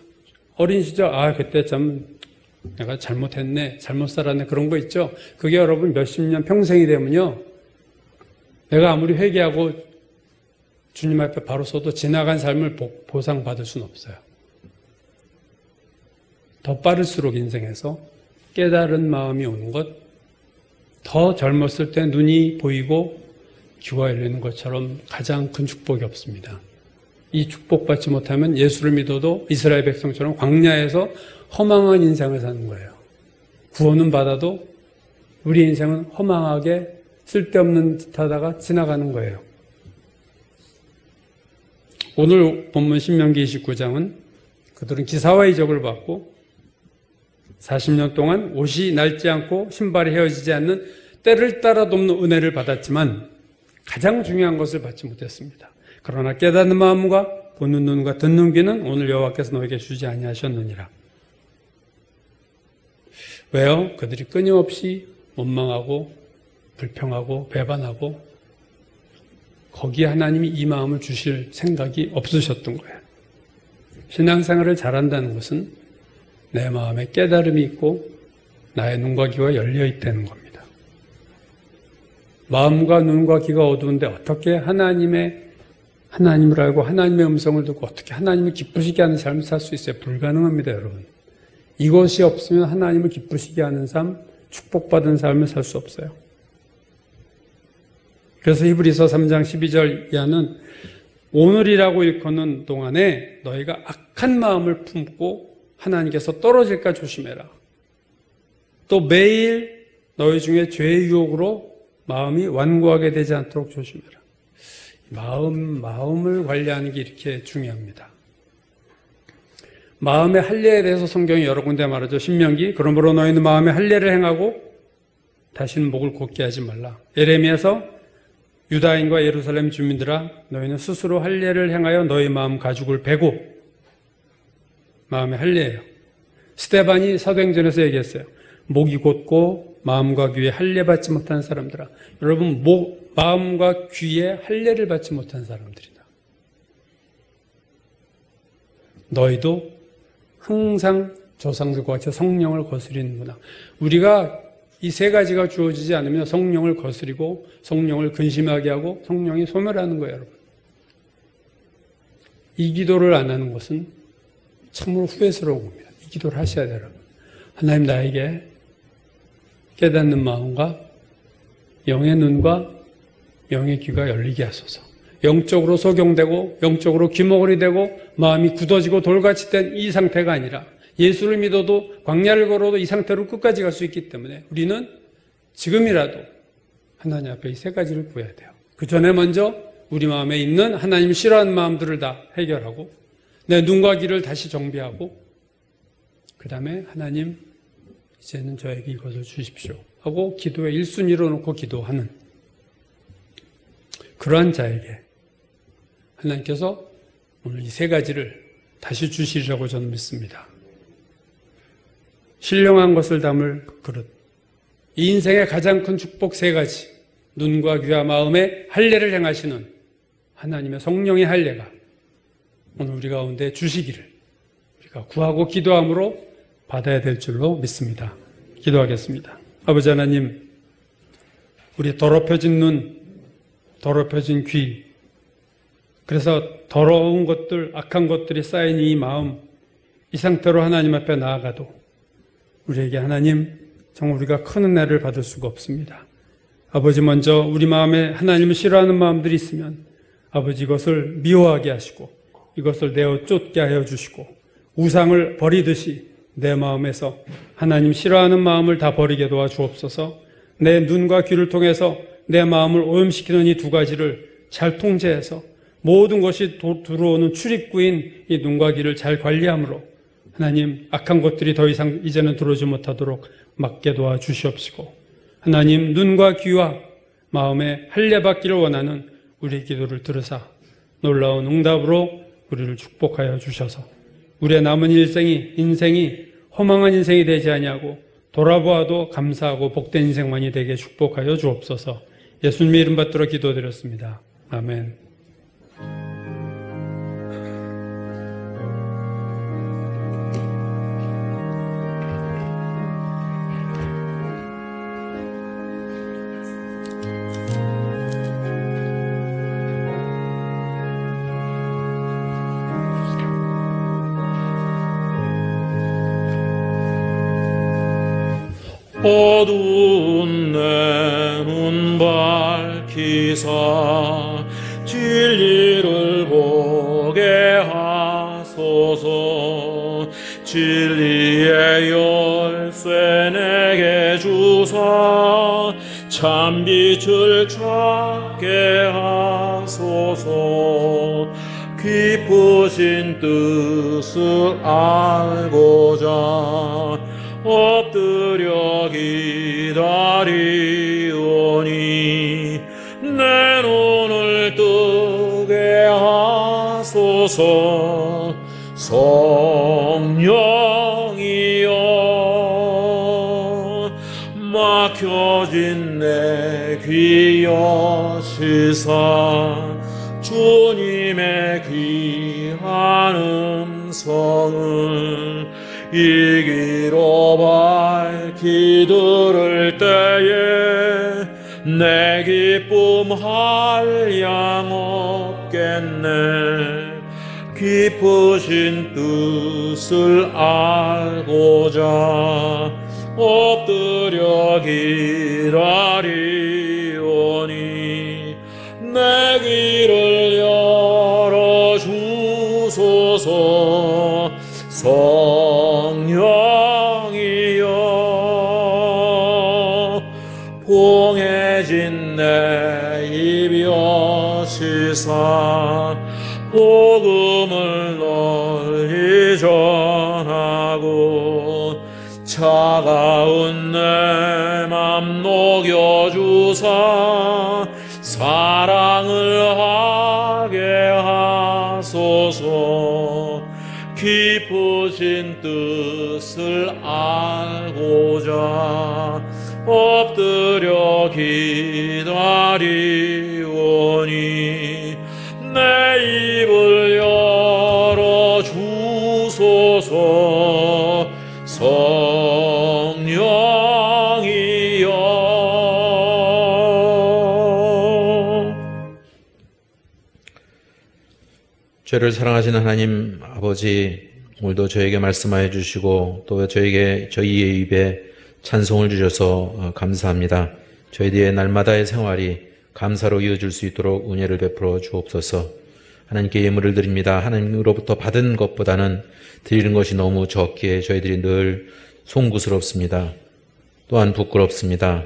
어린 시절 그때 참 내가 잘못했네, 잘못 살았네, 그런 거 있죠. 그게 여러분 몇십 년 평생이 되면요, 내가 아무리 회개하고 주님 앞에 바로 서도 지나간 삶을 보상받을 수는 없어요. 더 빠를수록 인생에서 깨달은 마음이 오는 것, 더 젊었을 때 눈이 보이고 귀가 열리는 것처럼 가장 큰 축복이 없습니다. 이 축복받지 못하면 예수를 믿어도 이스라엘 백성처럼 광야에서 허망한 인생을 사는 거예요. 구원은 받아도 우리 인생은 허망하게 쓸데없는 짓 하다가 지나가는 거예요. 오늘 본문 신명기 29장은 그들은 기사와 이적을 받고 40년 동안 옷이 낡지 않고 신발이 헤어지지 않는 때를 따라 돕는 은혜를 받았지만 가장 중요한 것을 받지 못했습니다. 그러나 깨닫는 마음과 보는 눈과 듣는 귀는 오늘 여호와께서 너에게 주지 아니하셨느니라. 왜요? 그들이 끊임없이 원망하고 불평하고 배반하고 거기에 하나님이 이 마음을 주실 생각이 없으셨던 거예요. 신앙생활을 잘한다는 것은 내 마음에 깨달음이 있고 나의 눈과 귀가 열려 있다는 겁니다. 마음과 눈과 귀가 어두운데 어떻게 하나님을 알고 하나님의 음성을 듣고 어떻게 하나님을 기쁘시게 하는 삶을 살 수 있어요? 불가능합니다, 여러분. 이것이 없으면 하나님을 기쁘시게 하는 삶, 축복받은 삶을 살 수 없어요. 그래서 히브리서 3장 12절 이하는 오늘이라고 일컫는 동안에 너희가 악한 마음을 품고 하나님께서 떨어질까 조심해라. 또 매일 너희 중에 죄의 유혹으로 마음이 완고하게 되지 않도록 조심해라. 마음을 관리하는 게 이렇게 중요합니다. 마음의 할례에 대해서 성경이 여러 군데 말하죠. 신명기, 그러므로 너희는 마음의 할례를 행하고 다시는 목을 곧게 하지 말라. 예레미야서 유다인과 예루살렘 주민들아 너희는 스스로 할례를 행하여 너희 마음 가죽을 베고 마음의 할례예요. 스데반이 사도행전에서 얘기했어요. 목이 곧고 마음과 귀에 할례 받지 못한 사람들아. 여러분 마음과 귀에 할례를 받지 못한 사람들이다. 너희도 항상 조상들과 같이 성령을 거스리는구나. 우리가 이 세 가지가 주어지지 않으면 성령을 거스리고 성령을 근심하게 하고 성령이 소멸하는 거예요, 여러분. 이 기도를 안 하는 것은 참으로 후회스러운 겁니다. 이 기도를 하셔야 돼요, 여러분. 하나님 나에게 깨닫는 마음과 영의 눈과 영의 귀가 열리게 하소서. 영적으로 소경되고 영적으로 귀머거리 되고 마음이 굳어지고 돌같이 된 이 상태가 아니라 예수를 믿어도 광야를 걸어도 이 상태로 끝까지 갈 수 있기 때문에 우리는 지금이라도 하나님 앞에 이 세 가지를 구해야 돼요. 그 전에 먼저 우리 마음에 있는 하나님이 싫어하는 마음들을 다 해결하고 내 눈과 귀를 다시 정비하고 그 다음에 하나님 이제는 저에게 이것을 주십시오 하고 기도에 1순위로 놓고 기도하는 그러한 자에게 하나님께서 오늘 이 세 가지를 다시 주시리라고 저는 믿습니다. 신령한 것을 담을 그릇. 이 인생의 가장 큰 축복 세 가지. 눈과 귀와 마음에 할례를 행하시는 하나님의 성령의 할례가 오늘 우리 가운데 주시기를 우리가 구하고 기도함으로 받아야 될 줄로 믿습니다. 기도하겠습니다. 아버지 하나님, 우리 더럽혀진 눈, 더럽혀진 귀, 그래서 더러운 것들, 악한 것들이 쌓인 이 마음, 이 상태로 하나님 앞에 나아가도 우리에게 하나님, 정말 우리가 큰 은혜를 받을 수가 없습니다. 아버지, 먼저 우리 마음에 하나님을 싫어하는 마음들이 있으면 아버지 이것을 미워하게 하시고 이것을 내어 쫓게 하여 주시고 우상을 버리듯이 내 마음에서 하나님 싫어하는 마음을 다 버리게 도와주옵소서. 내 눈과 귀를 통해서 내 마음을 오염시키는 이 두 가지를 잘 통제해서 모든 것이 들어오는 출입구인 이 눈과 귀를 잘 관리함으로 하나님 악한 것들이 더 이상 이제는 들어오지 못하도록 막게 도와주시옵시고 하나님 눈과 귀와 마음에 할례받기를 원하는 우리의 기도를 들으사 놀라운 응답으로 우리를 축복하여 주셔서 우리의 남은 인생이 허망한 인생이 되지 아니하고 돌아보아도 감사하고 복된 인생만이 되게 축복하여 주옵소서. 예수님의 이름 받들어 기도드렸습니다. 아멘. 어두운 내 눈 밝히사 진리를 보게 하소서. 진리의 열쇠 내게 주사 참빛을 찾게 하소서. 깊으신 뜻을 알고자 엎드려 기다리오니 내 눈을 뜨게 하소서. 성령이여 막혀진 내 귀 여시사 주님의 귀한 음성을 이기로 밝히 들을 때에 내 기쁨 한량 없겠네. 깊으신 뜻을 알고자 엎드려 기다리오니 내 귀를 열어주소서. 성령이여 봉해진 내 입 여시사 복음을 널리 전하고 차가운 내 맘 녹여주사 사랑을 하게 하소서. 깊으신 뜻을 알고자 엎드려 기다리오니 내 입을 열어주소서. 성령이여. 죄를 사랑하시는 하나님 아버지, 오늘도 저에게 말씀하여 주시고 또 저희의 입에 찬송을 주셔서 감사합니다. 저희들의 날마다의 생활이 감사로 이어질 수 있도록 은혜를 베풀어 주옵소서. 하나님께 예물을 드립니다. 하나님으로부터 받은 것보다는 드리는 것이 너무 적기에 저희들이 늘 송구스럽습니다. 또한 부끄럽습니다.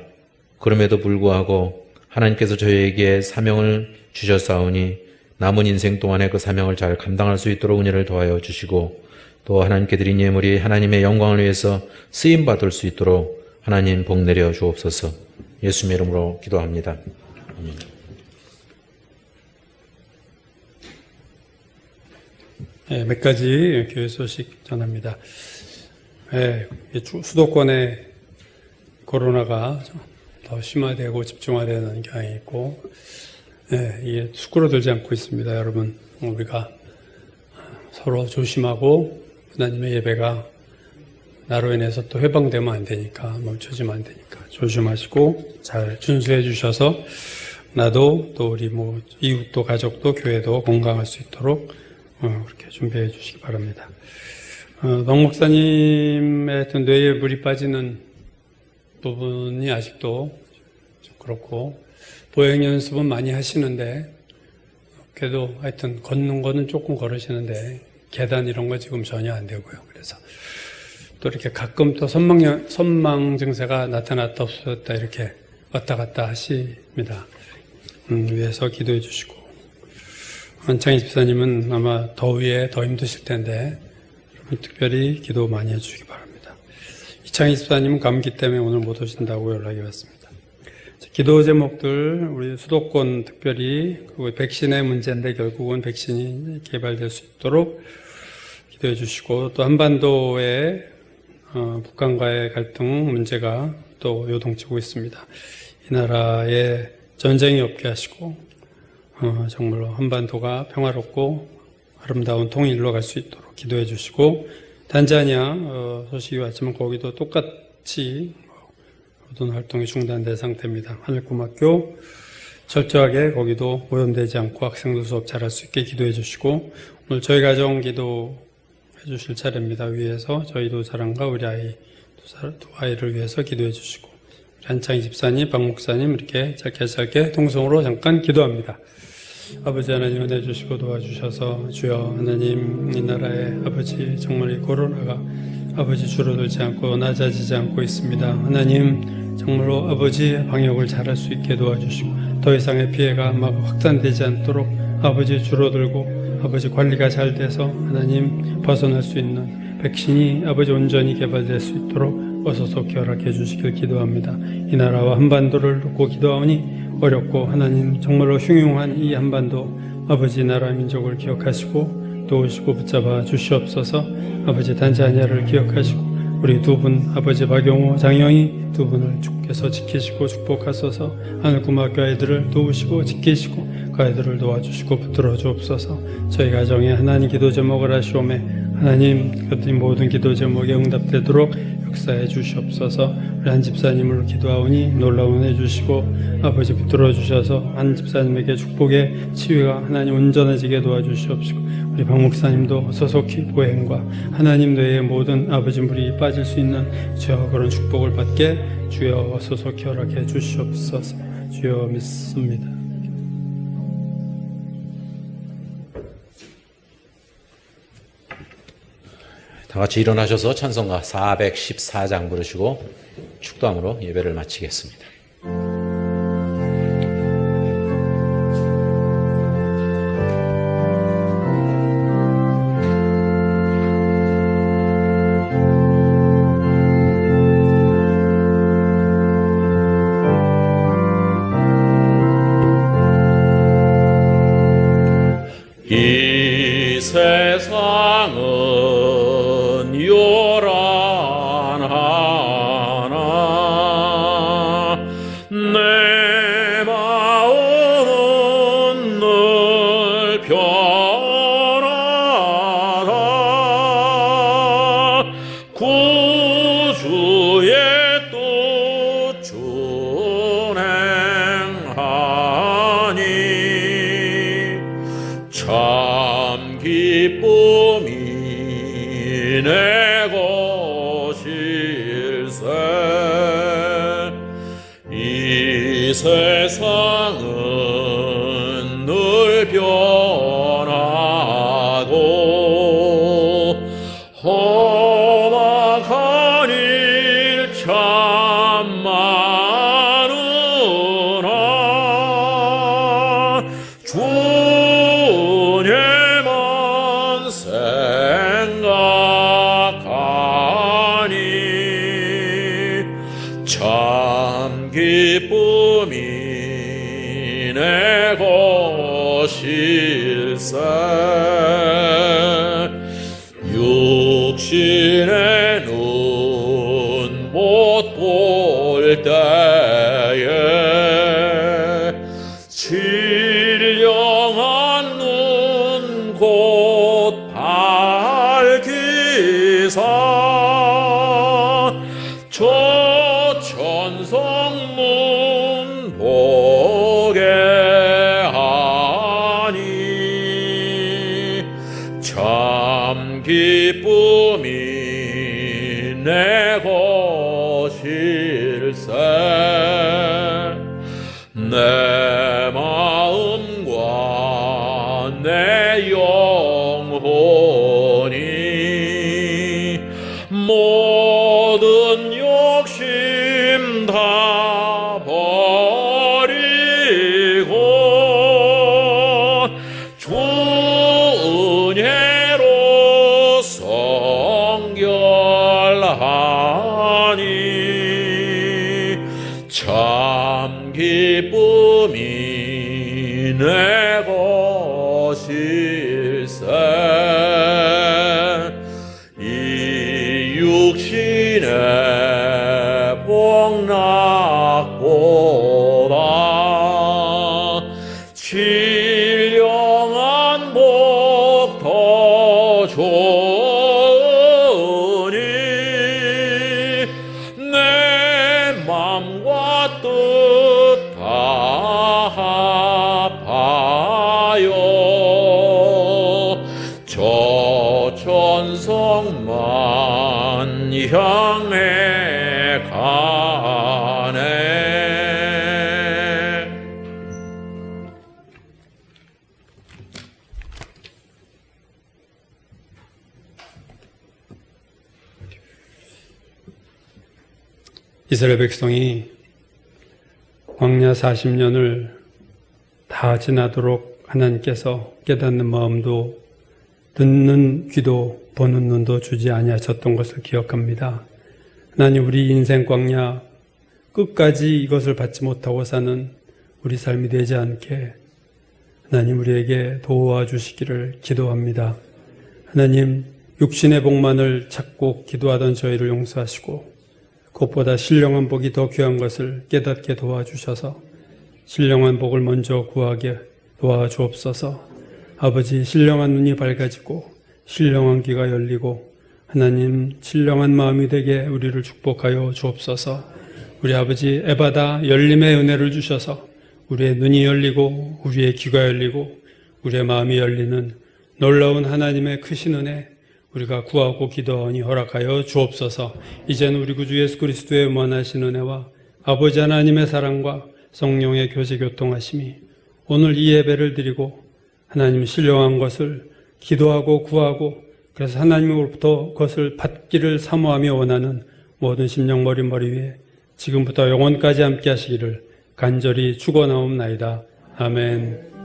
그럼에도 불구하고 하나님께서 저희에게 사명을 주셨사오니 남은 인생 동안에 그 사명을 잘 감당할 수 있도록 은혜를 더하여 주시고 또 하나님께 드린 예물이 하나님의 영광을 위해서 쓰임받을 수 있도록 하나님 복 내려 주옵소서. 예수님의 이름으로 기도합니다. 아멘. 네, 몇 가지 교회 소식 전합니다. 네, 수도권에 코로나가 더 심화되고 집중화되는 경향이 있고, 네, 이게 수그러들지 않고 있습니다. 여러분, 우리가 서로 조심하고 하나님의 예배가 나로 인해서 또 회방되면 안 되니까, 멈춰지면 안 되니까 조심하시고 잘 준수해 주셔서 나도 또 우리 이웃도 가족도 교회도 건강할 수 있도록 그렇게 준비해 주시기 바랍니다. 동 목사님의 어떤 뇌에 물이 빠지는 부분이 아직도 좀 그렇고, 보행 연습은 많이 하시는데 그래도 하여튼 걷는 거는 조금 걸으시는데 계단 이런 거 지금 전혀 안 되고요. 그래서 또 이렇게 가끔 또 선망 증세가 나타났다 없어졌다 이렇게 왔다 갔다 하십니다. 위해서 기도해 주시고, 한창희 집사님은 아마 더위에 더 힘드실 텐데 특별히 기도 많이 해주시기 바랍니다. 이창희 집사님은 감기 때문에 오늘 못 오신다고 연락이 왔습니다. 기도 제목들, 우리 수도권 특별히 백신의 문제인데 결국은 백신이 개발될 수 있도록 기도해 주시고, 또 한반도의 북한과의 갈등 문제가 또 요동치고 있습니다. 이 나라에 전쟁이 없게 하시고 정말로 한반도가 평화롭고 아름다운 통일로 갈 수 있도록 기도해 주시고, 단자니아 소식이 왔지만 거기도 똑같이 모든 활동이 중단된 상태입니다. 하늘고등학교 철저하게 거기도 오염되지 않고 학생들 수업 잘할 수 있게 기도해 주시고, 오늘 저희 가정 기도해 주실 차례입니다. 위에서 저희 두 사람과 우리 아이 두 두 아이를 위해서 기도해 주시고 한창희 집사님, 박 목사님 이렇게 짧게 통성으로 잠깐 기도합니다. 아버지 하나님 은혜 주시고 도와주셔서 주여 하나님 이 나라에 아버지 정말 이 코로나가 아버지 줄어들지 않고 낮아지지 않고 있습니다. 하나님 정말로 아버지 방역을 잘할 수 있게 도와주시고 더 이상의 피해가 막 확산되지 않도록 아버지 줄어들고 아버지 관리가 잘 돼서 하나님 벗어날 수 있는 백신이 아버지 온전히 개발될 수 있도록 어서 속히 허락해 주시길 기도합니다. 이 나라와 한반도를 놓고 기도하오니 어렵고 하나님 정말로 흉흉한 이 한반도 아버지 나라 민족을 기억하시고 도우시고 붙잡아 주시옵소서. 아버지 단자녀를 기억하시고 우리 두 분 아버지 박용호 장영희 두 분을 주께서 지키시고 축복하소서. 하늘고등학교 아이들을 도우시고 지키시고 그 아이들을 도와주시고 붙들어 주옵소서. 저희 가정에 하나님 기도 제목을 하시오매 하나님 그 모든 기도 제목에 응답되도록 역사해 주시옵소서. 우리 한 집사님을 기도하오니 놀라운 은혜 주시고 아버지 붙들어 주셔서 한 집사님에게 축복의 치유가 하나님 온전해지게 도와주시옵시고 우리 박 목사님도 소속히 보행과 하나님 외의 모든 아버지 물이 빠질 수 있는 주여 그런 축복을 받게 주여 소속히 허락해 주시옵소서. 주여 믿습니다. 다 같이 일어나셔서 찬송가 414장 부르시고 축도함으로 예배를 마치겠습니다. 이 세상은 요란하나 내 마음은 늘 변하다 구주의 뜻 준행하니 참 기쁨이 내 것일세 이 세상은 늘 변하고 험악한 일 참 많으나 주님만 생각하니 참 기쁨이 내 것일세 육신의 눈 못 볼 때에 진령한 눈 곧 밝히사 저 천성문 보게 하니 참 기쁨이 내 것일세 내 마음과 내 영혼이 모든 욕심 다 버리고 주 은혜로 성결하니 참 기쁨이 내 것일세 이 육신의 복락보다 신령한 복 더 좋으니 내 맘과 뜻 다합하여 저 천성만 향해 이스라엘 백성이 광야 40년을 다 지나도록 하나님께서 깨닫는 마음도 듣는 귀도 보는 눈도 주지 아니하셨던 것을 기억합니다. 하나님, 우리 인생 광야 끝까지 이것을 받지 못하고 사는 우리 삶이 되지 않게 하나님 우리에게 도와주시기를 기도합니다. 하나님, 육신의 복만을 찾고 기도하던 저희를 용서하시고 그것보다 신령한 복이 더 귀한 것을 깨닫게 도와주셔서 신령한 복을 먼저 구하게 도와주옵소서. 아버지, 신령한 눈이 밝아지고 신령한 귀가 열리고 하나님 신령한 마음이 되게 우리를 축복하여 주옵소서. 우리 아버지, 에바다 열림의 은혜를 주셔서 우리의 눈이 열리고 우리의 귀가 열리고 우리의 마음이 열리는 놀라운 하나님의 크신 은혜 우리가 구하고 기도하니 허락하여 주옵소서. 이제는 우리 구주 예수 그리스도의 무한하신 은혜와 아버지 하나님의 사랑과 성령의 교제 교통하심이 오늘 이 예배를 드리고 하나님 신령한 것을 기도하고 구하고 그래서 하나님으로부터 그것을 받기를 사모하며 원하는 모든 심령 머리 위에 지금부터 영원까지 함께 하시기를 간절히 축원하옵나이다. 아멘.